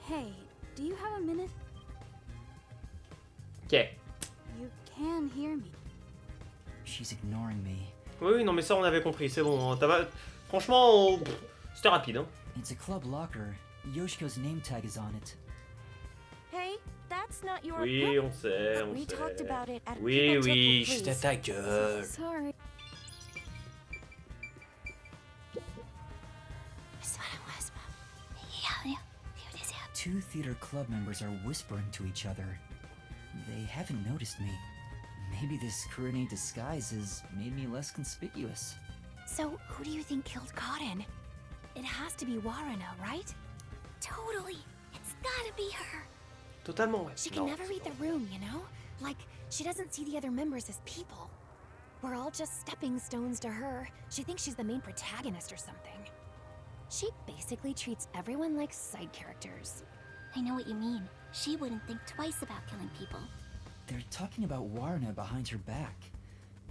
Hey, do you have a minute? Ok. You can hear me. She's ignoring me. Oui, non mais ça on avait compris, c'est bon. Hein. Franchement, c'était rapide. Hein. It's a club locker. Yoshiko's name tag is on it. Hey, that's not your. Oui, on sait, on We sait. talked about it at Oui, Unter, oui, please. juste ta gueule. Sorry. Two theater club members are whispering to each other. They haven't noticed me. Maybe this Kurine disguise has made me less conspicuous. So, who do you think killed Kaden? It has to be Waruna, right? Totally! It's gotta be her! Totalement, ouais. She can Non. never read the room, you know? Like, she doesn't see the other members as people. We're all just stepping stones to her. She thinks she's the main protagonist or something. She basically treats everyone like side characters. I know what you mean. She wouldn't think twice about killing people. They're talking about Waruna behind her back.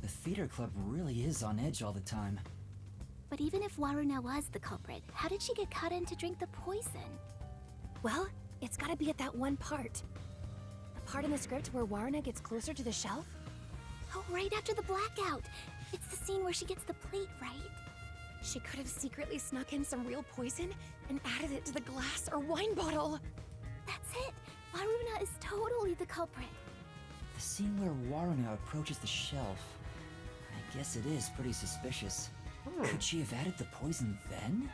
The theater club really is on edge all the time. But even if Waruna was the culprit, how did she get Kaden to drink the poison? Well, it's gotta be at that one part. The part in the script where Waruna gets closer to the shelf? Oh, right after the blackout. It's the scene where she gets the plate, right? She could have secretly snuck in some real poison and added it to the glass or wine bottle. That's it. Waruna is totally the culprit. The scene where Waruna approaches the shelf. I guess it is pretty suspicious. Could she have added the poison then?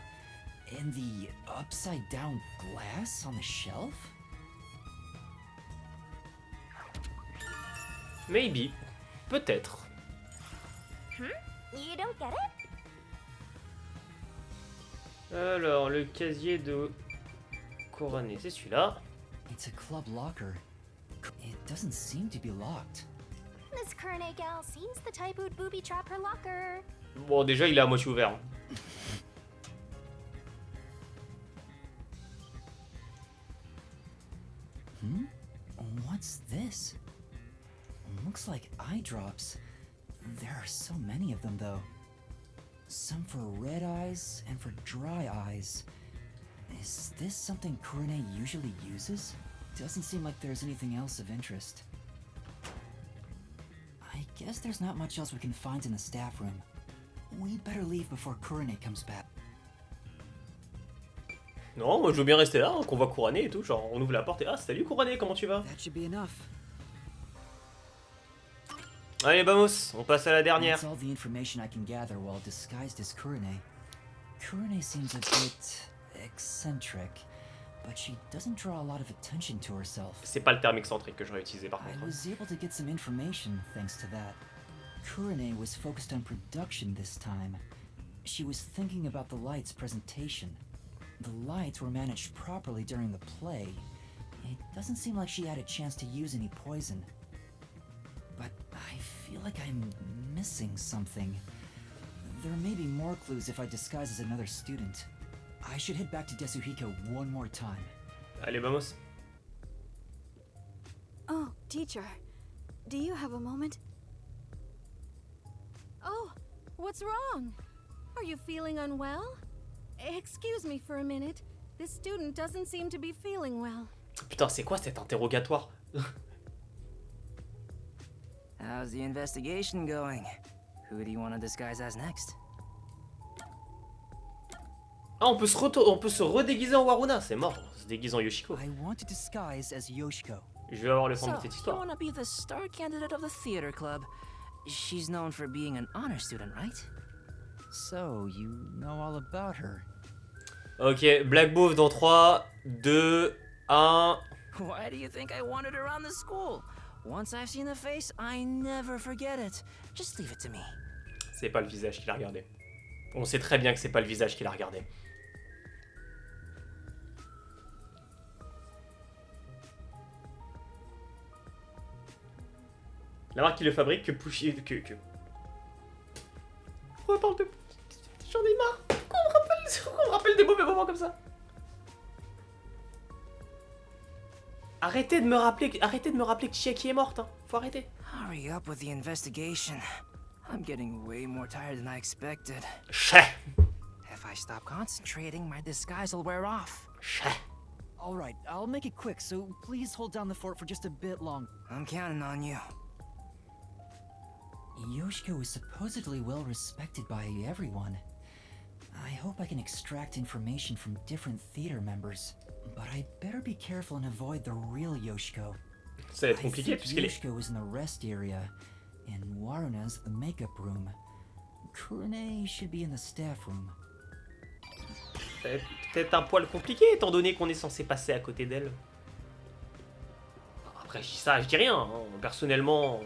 In the upside down glass on the shelf? Maybe. Peut-être. You don't get it? Alors, le casier de Korané, c'est celui-là. It's a club locker. It doesn't seem to be locked. This Kurine gal seems the type who'd booby trap her locker. Bon, déjà, il est à moitié ouvert. What's this? Looks like eye drops. There are so many of them, though. Some for red eyes and for dry eyes. Is this something Kurine usually uses? Doesn't seem like there's anything else of interest. I guess there's not much else we can find in the staff room. We better leave before Kurine comes back. Non, moi je veux bien rester là, hein, qu'on voit Korané et tout. Genre, on ouvre la porte et ah, salut Korané, comment tu vas? That should be enough. Allez, vamos, on passe à la dernière. That's all the information I can gather while disguised as Kurine. Kurine seems a bit eccentric, but she doesn't draw a lot of attention to herself. C'est pas le terme excentrique que j'aurais utilisé par I contre. was able to get some information thanks to that. Kurine was focused on production this time. She was thinking about the lights presentation. The lights were managed properly during the play. It doesn't seem like she had a chance to use any poison. But I feel like I'm missing something. There may be more clues if I disguise as another student. I should head back to Desuhiko one more time. Allez, vamos. Oh, teacher. Do you have a moment? Oh, what's wrong? Are you feeling unwell? Excuse me for a minute. This student doesn't seem to be feeling well. Putain, c'est quoi cet interrogatoire? How's the investigation going? Who do you want to disguise as next? Ah, on peut se redéguiser en Waruna, c'est mort. On se déguise en Yoshiko. I want to disguise as Yoshiko. Je vais avoir le fond So, de cette you histoire. want to be the star candidate of the theater club? She's known for being an honor student, right? So, you know all about her. Ok, Black Bouffe dans 3, 2, 1. Why do you think I wanted her around the school? Once I've seen the face, I never forget it. Just leave it to me. C'est pas le visage qu'il a regardé. On sait très bien que c'est pas le visage qu'il a regardé. La marque qui le fabrique, que Pushy... que... On reparle de... J'en ai marre. Pourquoi on me rappelle des mauvais moments comme ça? Arrêtez de me rappeler que Chiaki est morte, hein. Faut arrêter. Hurry up with the investigation. I'm getting way more tired than I expected. Chais. If I stop concentrating, my disguise will wear off. Chais. Alright, I'll make it quick, so please hold down the fort for just a bit long. I'm counting on you. Yoshiko is supposedly well respected by everyone. I hope I can extract information from different theater members, but I better be careful and avoid the real Yoshiko. Ça va être compliqué puisqu'elle est... Yoshiko is in the rest area, and Waruna's the makeup room. Kurune should be in the staff room. Ça va être peut-être un poil compliqué étant donné qu'on est censé passer à côté d'elle. Après, je dis ça, je dis rien. Hein. Personnellement...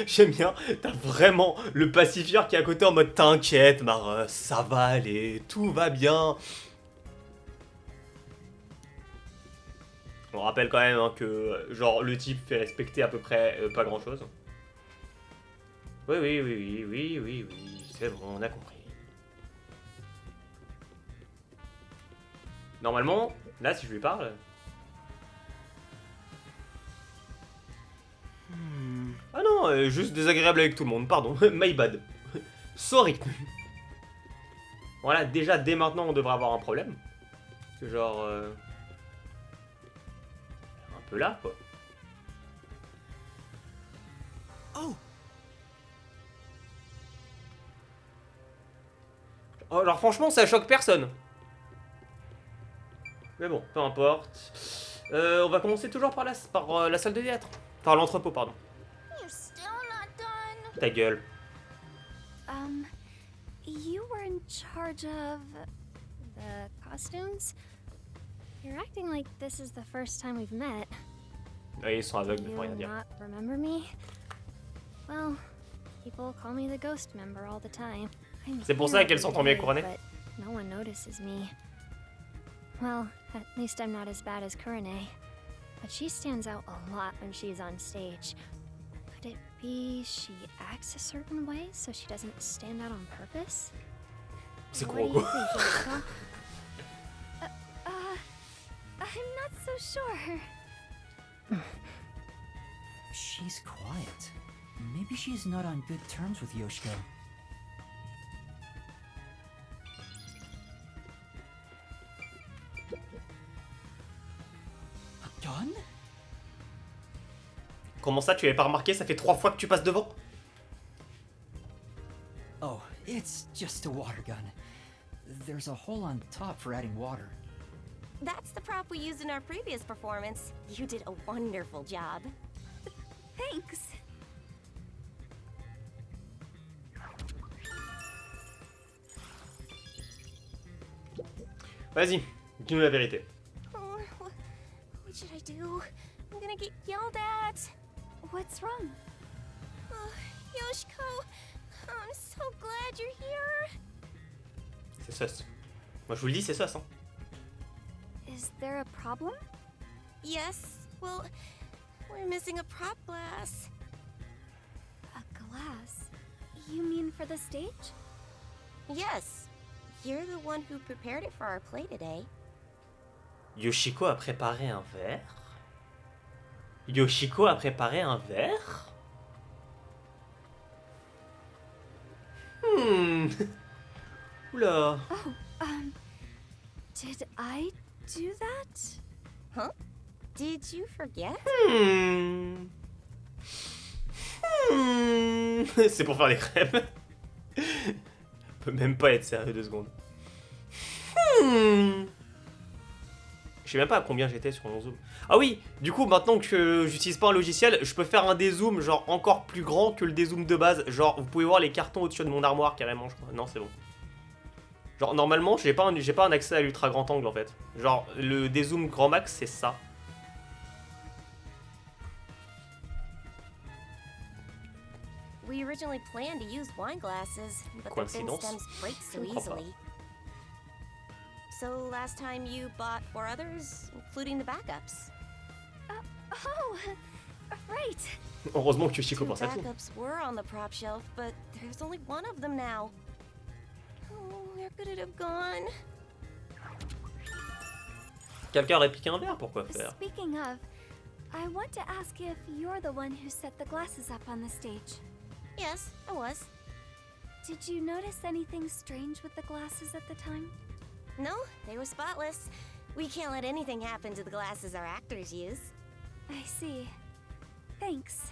J'aime bien, t'as vraiment le pacifieur qui est à côté en mode t'inquiète, Mare, ça va aller, tout va bien. On rappelle quand même hein, que genre le type fait respecter à peu près pas grand chose. Oui, c'est bon, on a compris. Normalement, là si je lui parle... Ah non, juste désagréable avec tout le monde, pardon, my bad. Sorry. Voilà, déjà dès maintenant on devrait avoir un problème. Parce que genre... un peu là, quoi. Oh. Alors franchement, ça choque personne. Mais bon, peu importe. On va commencer toujours par la salle de théâtre. Enfin, l'entrepôt, pardon. Ta gueule. You were in charge of the costumes? You're acting like this is the first time we've met. Oui, ils sont aveugles, Do pour rien you dire. not remember me? Well, people call me the ghost member all the time. C'est pour ça qu'elle s'entend bien couronner. But no one notices me. Well, at least I'm not as bad as Kurune. But she stands out a lot when she's on stage. Could it be she acts a certain way so she doesn't stand out on purpose? C'est What do gros. you think, Yuriko? I'm not so sure. She's quiet. Maybe she's not on good terms with Yoshiko. A gun? Comment ça, tu l'avais pas remarqué? Ça fait 3 fois que tu passes devant. Oh, it's just a water gun. There's a hole on top for adding water. That's the prop we used in our previous performance. You did a wonderful job. Thanks. Vas-y, dis-nous la vérité. Oh, what should I do? I'm gonna get yelled at. What's wrong? Oh, Yoshiko, I'm so glad you're here. C'est sauce. Moi je vous le dis, c'est sauce. Hein. Is there a problem? Yes, well, we're missing a prop glass. A glass? You mean for the stage? Yes, you're the one who prepared it for our play today. Yoshiko a préparé un verre. Yoshiko a préparé un verre. Oula. Oh, did I do that? Huh? Did you forget? C'est pour faire les crèmes. On peut même pas être sérieux 2 secondes. Je sais même pas à combien j'étais sur mon zoom. Ah oui, du coup maintenant que j'utilise pas un logiciel, je peux faire un dézoom genre encore plus grand que le dézoom de base. Genre vous pouvez voir les cartons au-dessus de mon armoire carrément je crois. Non c'est bon. Genre normalement j'ai pas un accès à l'ultra grand angle en fait. Genre le dézoom grand max c'est ça. We originally planned to use wine glasses, but the thin Coincidence? stems break so Je crois pas. easily. So last time you bought 4 others, including the backups. Oh, right. Heureusement que Yoshiko 2 pense à tout. backups were on the prop shelf, but there's only 1 of them now. Oh, where could it have gone? Quelqu'un aurait piqué un verre, pourquoi faire? Speaking of, I want to ask if you're the one who set the glasses up on the stage. Yes, I was. Did you notice anything strange with the glasses at the time? No, they were spotless. We can't let anything happen to the glasses our actors use. I see. Thanks.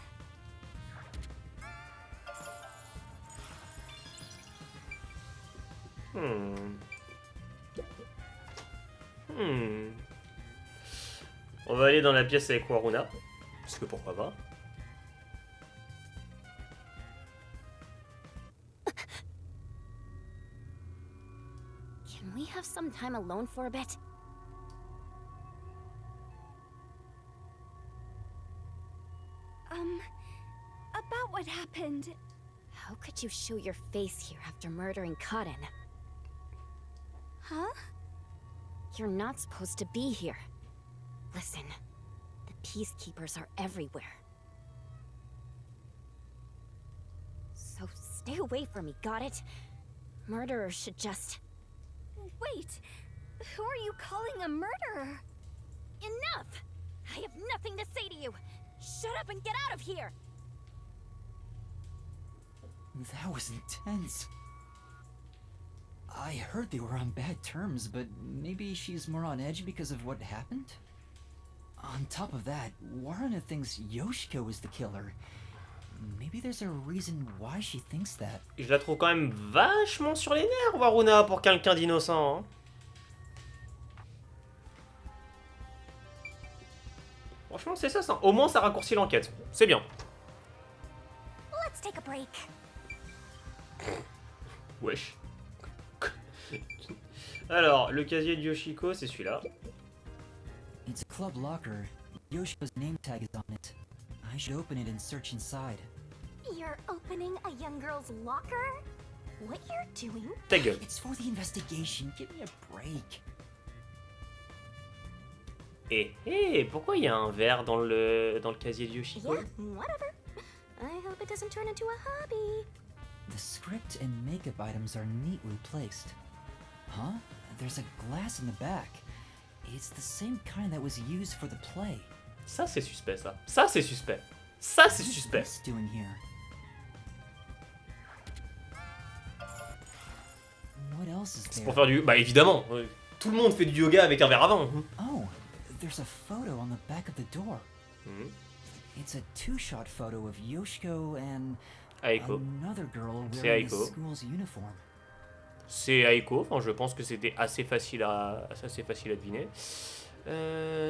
On va aller dans la pièce avec Waruna. Parce que pourquoi pas. Can we have some time alone for a bit? About what happened. How could you show your face here after murdering Karin? Huh? You're not supposed to be here. Listen, the peacekeepers are everywhere. So stay away from me, got it? Murderers should just... Wait! Who are you calling a murderer? Enough! I have nothing to say to you! Shut up and get out of here! That was intense. I heard they were on bad terms, but maybe she's more on edge because of what happened? On top of that, Waruna thinks Yoshiko is the killer. Maybe there's a reason why she thinks that. Je la trouve quand même vachement sur les nerfs, Waruna, pour quelqu'un d'innocent. Hein. Franchement, c'est ça. Au moins, ça raccourcit l'enquête. C'est bien. Let's take a break. Wesh. Alors, le casier de Yoshiko, c'est celui-là. It's a club locker. Yoshiko's name tag is on it. I should open it and search inside. You're opening a young girl's locker? What you're doing? Ta gueule. It's for the investigation. Give me a break. Pourquoi il y a un verre dans le casier de Yoshiko? Yeah, whatever. I hope it doesn't turn into a hobby. The script and makeup items are neatly placed. Huh? There's a glass in the back. It's the same kind that was used for the play. Ça, c'est suspect, ça. Ça, c'est suspect. Ça, c'est suspect. What's doing here? What else is C'est there? pour faire du... Bah, évidemment. Tout le monde fait du yoga avec un verre à vin. Oh, there's a photo on the back of the door. It's a two-shot photo of Yoshiko and Aiko. another girl C'est wearing the Aiko. school's uniform. C'est Aiko. Enfin, je pense que c'était assez facile à deviner.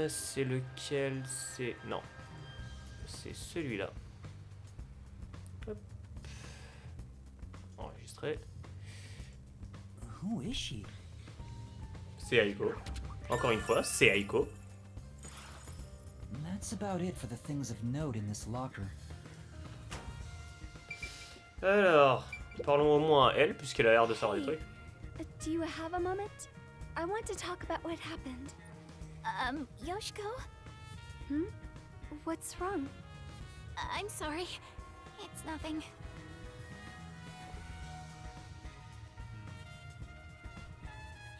C'est lequel? C'est... Non. C'est celui-là. Hop. Enregistré. Who is she? C'est Aiko. Encore une fois, c'est Aiko. That's about it for the things of note in this locker. Alors, parlons au moins à Elle, puisqu'elle a l'air de savoir des trucs. Do you have a moment? I want to talk about what happened. Yoshiko? What's wrong? I'm sorry. It's nothing.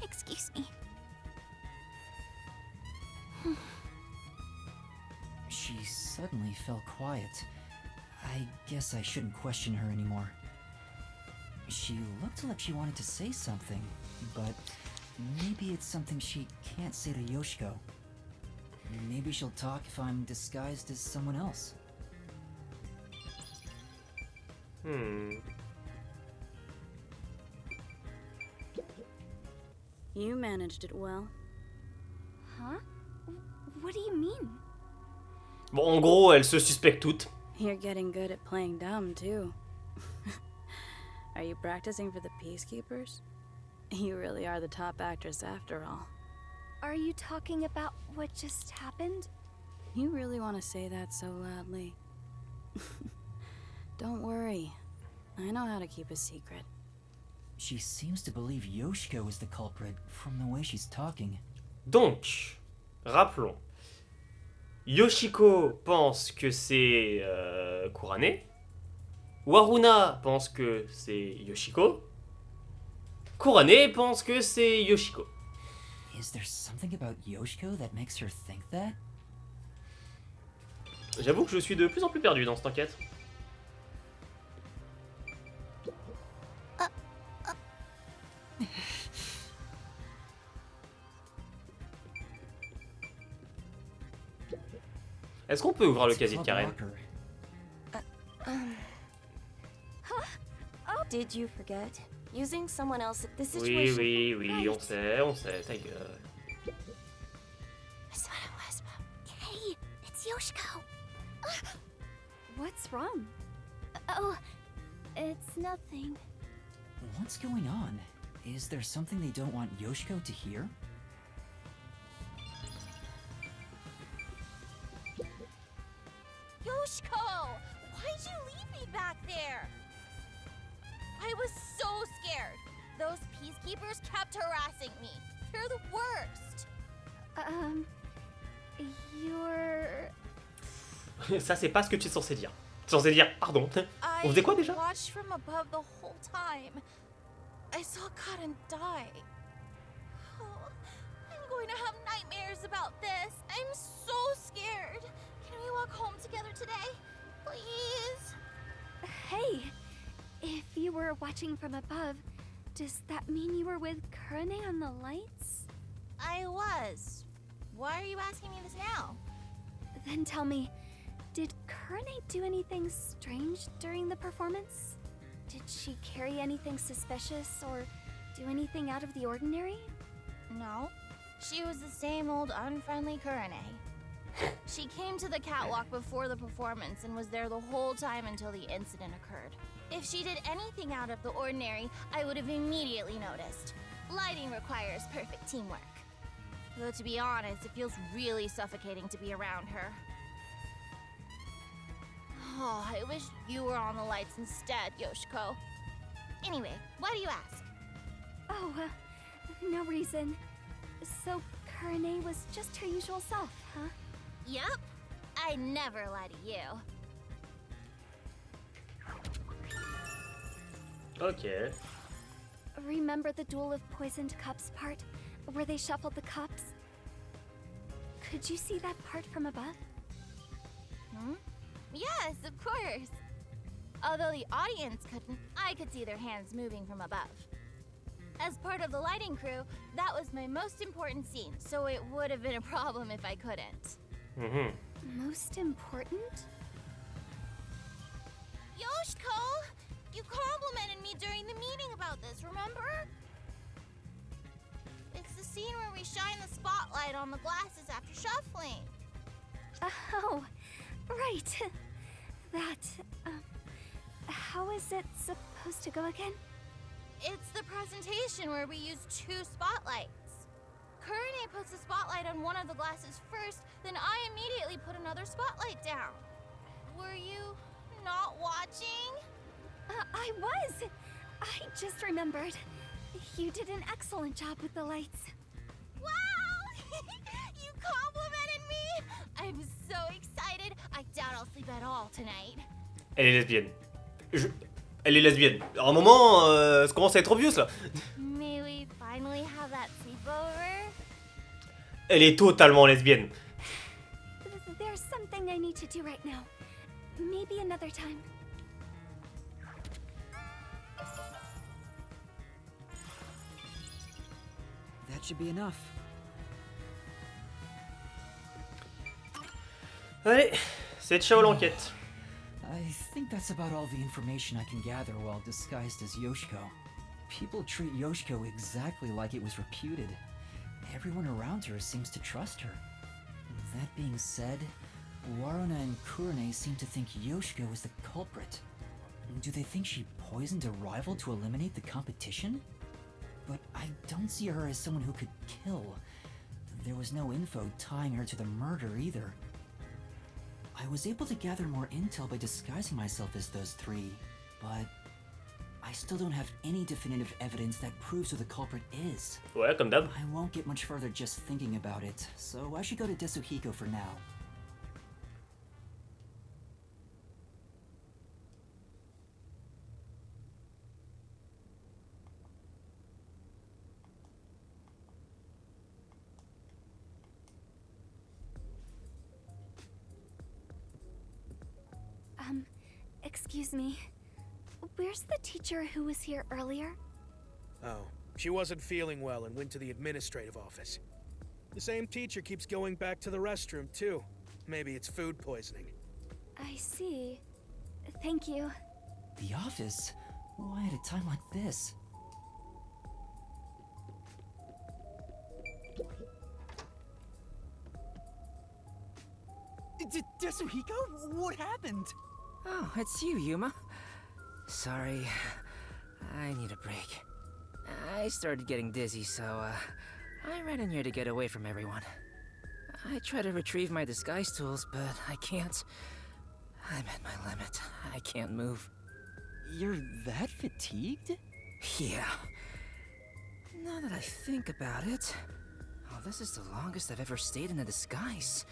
Excuse me. She suddenly fell quiet. I guess I shouldn't question her anymore. She looked like she wanted to say something, but maybe it's something she can't say to Yoshiko. Maybe she'll talk if I'm disguised as someone else. You managed it well. Huh? What do you mean? Bon, en gros, elles se suspectent toutes. You're getting good at playing dumb, too. Are you practicing for the Peacekeepers? You really are the top actress after all. Are you talking about what just happened? You really want to say that so loudly? Don't worry. I know how to keep a secret. She seems to believe Yoshiko is the culprit from the way she's talking. Donc, rappelons. Yoshiko pense que c'est Kurane. Waruna pense que c'est Yoshiko. Kurane pense que c'est Yoshiko. Is there something about Yoshiko that makes her think that? J'avoue que je suis de plus en plus perdu dans cette enquête. Est-ce qu'on peut ouvrir le It's a casier de club Karen? locker. Did you forget? Using someone else at this Oui, situation. oui, oui, Right. on sait, ta gueule. That's what it was. Hey, it's Yoshiko. What's wrong? Oh, it's nothing. What's going on? Is there something they don't want Yoshiko to hear? Yoshiko! Why'd you leave me back there? I was so scared. Those peacekeepers kept harassing me. They're the worst. You're... Ça, c'est pas ce que tu es censé dire. Tu es censé dire, pardon. On faisait quoi déjà? I watched from above the whole time. I saw Karen die. Oh, I'm going to have nightmares about this. I'm so scared. Can we walk home together today? Please? Hey, if you were watching from above, does that mean you were with Kurane on the lights? I was. Why are you asking me this now? Then tell me, did Kurane do anything strange during the performance? Did she carry anything suspicious or do anything out of the ordinary? No. She was the same old unfriendly Kurane. She came to the catwalk before the performance and was there the whole time until the incident occurred. If she did anything out of the ordinary, I would have immediately noticed. Lighting requires perfect teamwork. Though to be honest, it feels really suffocating to be around her. Oh, I wish you were on the lights instead, Yoshiko. Anyway, why do you ask? Oh, no reason. So Kurane was just her usual self, huh? Yup. I never lie to you. Ok. Remember the Duel of Poisoned Cups part, where they shuffled the cups? Could you see that part from above? Hmm? Yes, of course. Although the audience couldn't, I could see their hands moving from above. As part of the lighting crew, that was my most important scene, so it would have been a problem if I couldn't. Most important? Yoshiko! You complimented me during the meeting about this, remember? It's the scene where we shine the spotlight on the glasses after shuffling. Oh, right. That, how is it supposed to go again? It's the presentation where we use 2 spotlights. Kurane puts the spotlight on one of the glasses first, then I immediately put another spotlight down. Were you not watching? I was! I just remembered. You did an excellent job with the lights. Wow! You complimented me! I'm so excited. I doubt I'll sleep at all tonight. Elle est lesbienne. Elle est lesbienne. À un moment, ça commence à être obvious là. May we finally have that sleepover? Elle est totalement lesbienne. There's something I need to do right now. Maybe another time. That should be enough. Allez, c'est ciao l'enquête. I think that's about all the information I can gather while disguised as Yoshiko. People treat Yoshiko exactly like it was reputed. Everyone around her seems to trust her. That being said, Waruna and Kurane seem to think Yoshiko is the culprit. Do they think she poisoned a rival to eliminate the competition? But I don't see her as someone who could kill. There was no info tying her to the murder either. I was able to gather more intel by disguising myself as those 3, but I still don't have any definitive evidence that proves who the culprit is. Ouais, comme d'hab. I won't get much further just thinking about it, so I should go to Desuhiko for now. Excuse me. Where's the teacher who was here earlier? Oh, she wasn't feeling well and went to the administrative office. The same teacher keeps going back to the restroom, too. Maybe it's food poisoning. I see. Thank you. The office? Why at a time like this? Tetsuhiko? What happened? Oh, it's you, Yuma. Sorry, I need a break. I started getting dizzy, so I ran in here to get away from everyone. I try to retrieve my disguise tools, but I can't. I'm at my limit. I can't move. You're that fatigued? Yeah. Now that I think about it, this is the longest I've ever stayed in a disguise.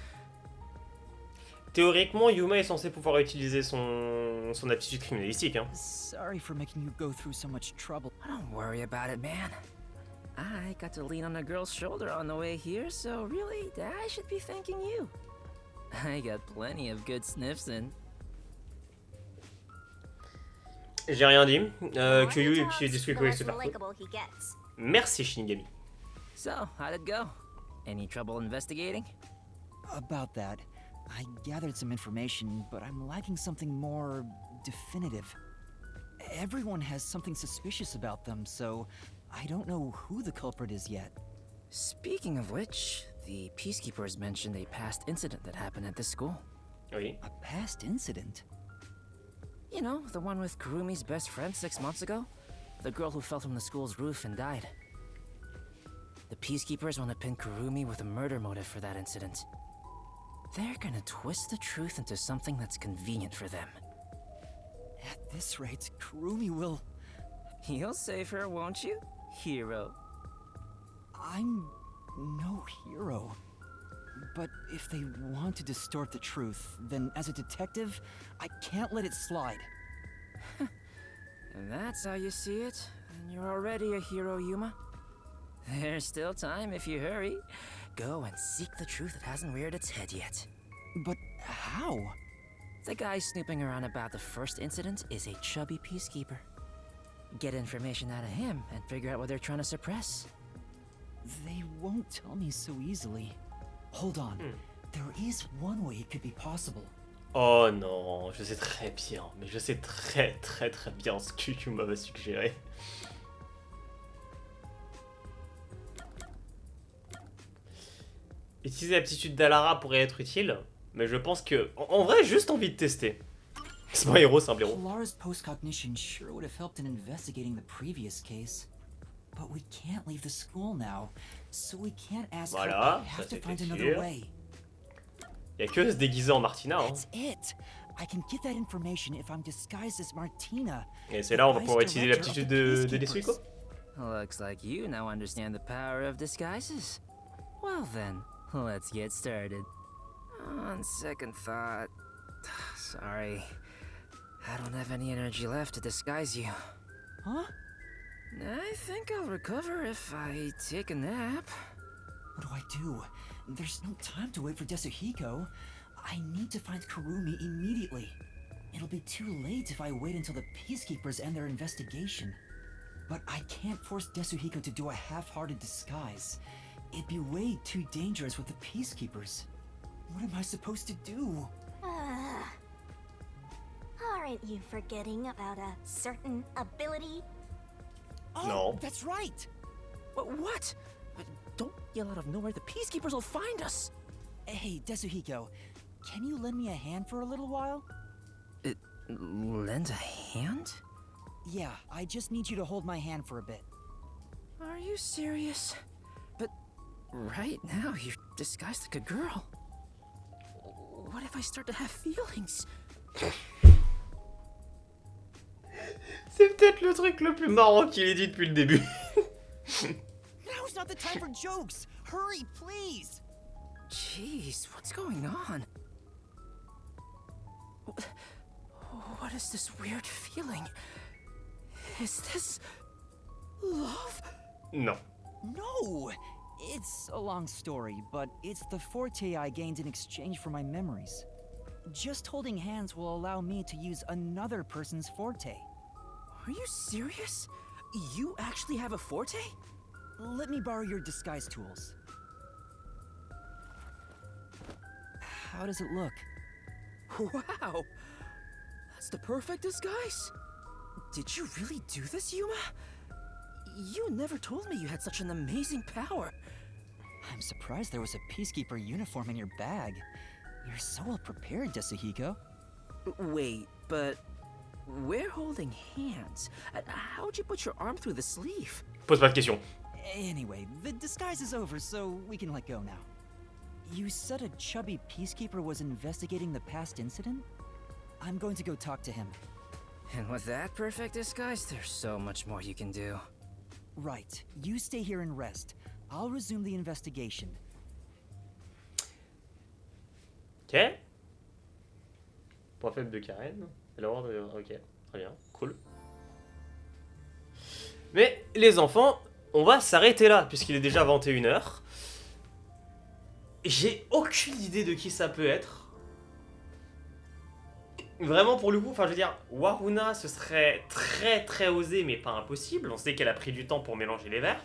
Théoriquement, Yuma est censé pouvoir utiliser son aptitude criminalistique. Hein. Sorry for making you go through so much trouble. Don't worry about it, man. I got to lean on a girl's shoulder on the way here, so really, I should be thanking you. I got plenty of good sniffs in. J'ai rien dit. Kyoyu et puis des trucs super cool. Merci Shinigami. So, how'd it go? Any trouble investigating? About that, I gathered some information, but I'm lacking something more definitive. Everyone has something suspicious about them, so I don't know who the culprit is yet. Speaking of which, the Peacekeepers mentioned a past incident that happened at this school. Oui. A past incident? You know, the one with Kurumi's best friend 6 months ago? The girl who fell from the school's roof and died. The Peacekeepers want to pin Kurumi with a murder motive for that incident. They're gonna twist the truth into something that's convenient for them. At this rate, Kurumi will... You'll save her, won't you, hero? I'm no hero. But if they want to distort the truth, then as a detective, I can't let it slide. If that's how you see it, then you're already a hero, Yuma. There's still time if you hurry. Go and seek the truth that hasn't reared its head yet. But how? The guy snooping around about the first incident is a chubby peacekeeper. Get information out of him and figure out what they're trying to suppress. They won't tell me so easily. Hold on. There is one way it could be possible. Oh non, je sais très bien, mais je sais très bien ce que Yuma va suggérer. Utiliser l'aptitude d'Alara pourrait être utile, mais je pense que, en vrai, juste envie de tester. C'est pas un héros, c'est un blaireau. Alara's post-cognition sure would have helped in investigating the previous case. But we can't leave the school now, so we can't ask her. Voilà, We ça have to find c'était another sûr. way. Y'a que se déguiser en Martina. Hein. That's it. I can get that information if I'm disguised as Martina. Et c'est là où on va pouvoir utiliser l'aptitude de Desuiko. Looks like you now understand the power of disguises. Well then, let's get started. On second thought, sorry, I don't have any energy left to disguise you. Huh? I think I'll recover if I take a nap. What do? There's no time to wait for Desuhiko. I need to find Kurumi immediately. It'll be too late if I wait until the Peacekeepers end their investigation. But I can't force Desuhiko to do a half-hearted disguise. It'd be way too dangerous with the Peacekeepers. What am I supposed to do? Aren't you forgetting about a certain ability? Oh, No. That's right! What? Don't yell out of nowhere, the Peacekeepers will find us! Hey, Desuhiko, can you lend me a hand for a little while? Lend a hand? Yeah, I just need you to hold my hand for a bit. Are you serious? But right now, you're disguised like a girl. What if I start to have feelings? C'est peut-être le truc le plus marrant qu'il ait dit depuis le début. Now's not the time for jokes! Hurry, please! Jeez, what's going on? What is this weird feeling? Is this love? Non. No! It's a long story, but it's the forte I gained in exchange for my memories. Just holding hands will allow me to use another person's forte. Are you serious? You actually have a forte? Let me borrow your disguise tools. How does it look? Wow! That's the perfect disguise! Did you really do this, Yuma? You never told me you had such an amazing power. I'm surprised there was a peacekeeper uniform in your bag. You're so well prepared, Yasuhiko. Wait, but we're holding hands. How'd you put your arm through the sleeve? Pose pas de questions. Anyway, the disguise is over, so we can let go now. You said a chubby peacekeeper was investigating the past incident? I'm going to go talk to him. And with that perfect disguise, there's so much more you can do. Right. You stay here and rest. I'll resume the investigation. Ok. Point faible de Karen. Alors, ok, très bien, cool. Mais les enfants, on va s'arrêter là, puisqu'il est déjà 21h. J'ai aucune idée de qui ça peut être. Vraiment, pour le coup, enfin, je veux dire, Waruna, ce serait très très osé, mais pas impossible. On sait qu'elle a pris du temps pour mélanger les verres.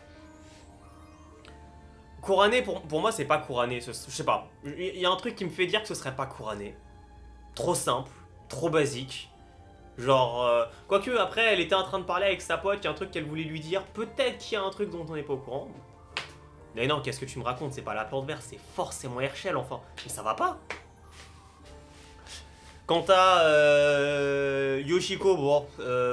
Couronné, pour moi, c'est pas couronné. Je sais pas. Il y a un truc qui me fait dire que ce serait pas couronné. Trop simple, trop basique. Genre, quoique, après, elle était en train de parler avec sa pote, il y a un truc qu'elle voulait lui dire. Peut-être qu'il y a un truc dont on n'est pas au courant. Mais non, qu'est-ce que tu me racontes? C'est pas la plante verte, c'est forcément Herschel, enfin. Mais ça va pas. Quant à Yoshiko, bon,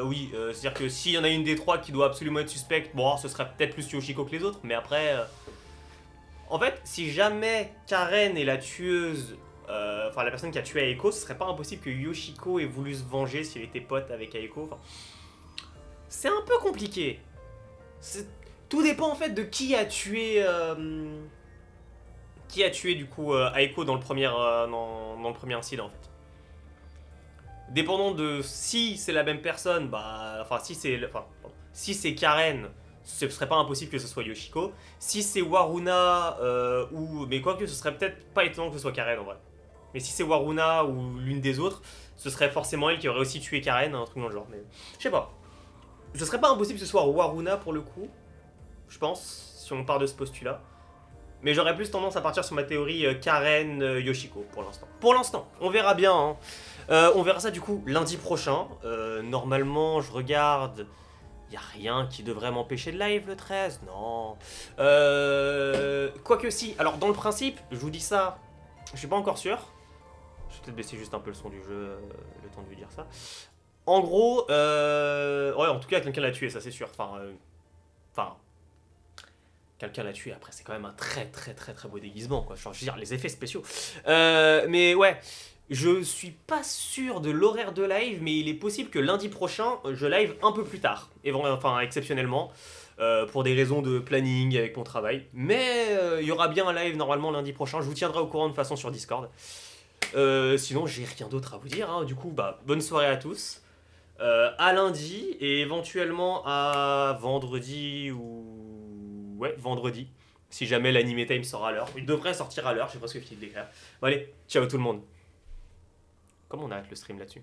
oui, c'est-à-dire que s'il y en a une des trois qui doit absolument être suspecte, bon, ce serait peut-être plus Yoshiko que les autres, mais après... En fait, si jamais Karen est la tueuse, enfin la personne qui a tué Aeko, ce serait pas impossible que Yoshiko ait voulu se venger s'il était pote avec Aeko, enfin... C'est un peu compliqué. Tout dépend en fait de qui a tué... Qui a tué du coup Aeko dans le premier, dans le premier incident en fait. Dépendant de si c'est la même personne, bah, enfin si c'est Karen, ce serait pas impossible que ce soit Yoshiko. Si c'est Waruna ou mais quoique ce serait peut-être pas étonnant que ce soit Karen en vrai. Mais si c'est Waruna ou l'une des autres, ce serait forcément elle qui aurait aussi tué Karen, un truc dans le genre. Mais je sais pas. Ce serait pas impossible que ce soit Waruna pour le coup, je pense, si on part de ce postulat. Mais j'aurais plus tendance à partir sur ma théorie Karen Yoshiko pour l'instant. Pour l'instant, on verra bien. Hein. On verra ça du coup lundi prochain. Normalement, je regarde. Il n'y a rien qui devrait m'empêcher de live le 13. Non. Quoique si. Alors, dans le principe, je vous dis ça. Je suis pas encore sûr. Je vais peut-être baisser juste un peu le son du jeu. Le temps de lui dire ça. En gros, ouais, en tout cas, quelqu'un l'a tué, ça c'est sûr. Enfin. Quelqu'un l'a tué, après c'est quand même un très beau déguisement quoi, genre, je veux dire les effets spéciaux. Mais ouais, je suis pas sûr de l'horaire de live, mais il est possible que lundi prochain, je live un peu plus tard, enfin exceptionnellement, pour des raisons de planning avec mon travail. Mais il y aura bien un live normalement lundi prochain, je vous tiendrai au courant de façon sur Discord. Sinon j'ai rien d'autre à vous dire, hein. Du coup bah bonne soirée à tous, à lundi et éventuellement à vendredi ou... Ouais, vendredi, si jamais l'anime time sort à l'heure. Il devrait sortir à l'heure, je sais pas ce que je fini de l'écrire. Bon allez, ciao tout le monde. Comment on arrête le stream là-dessus ?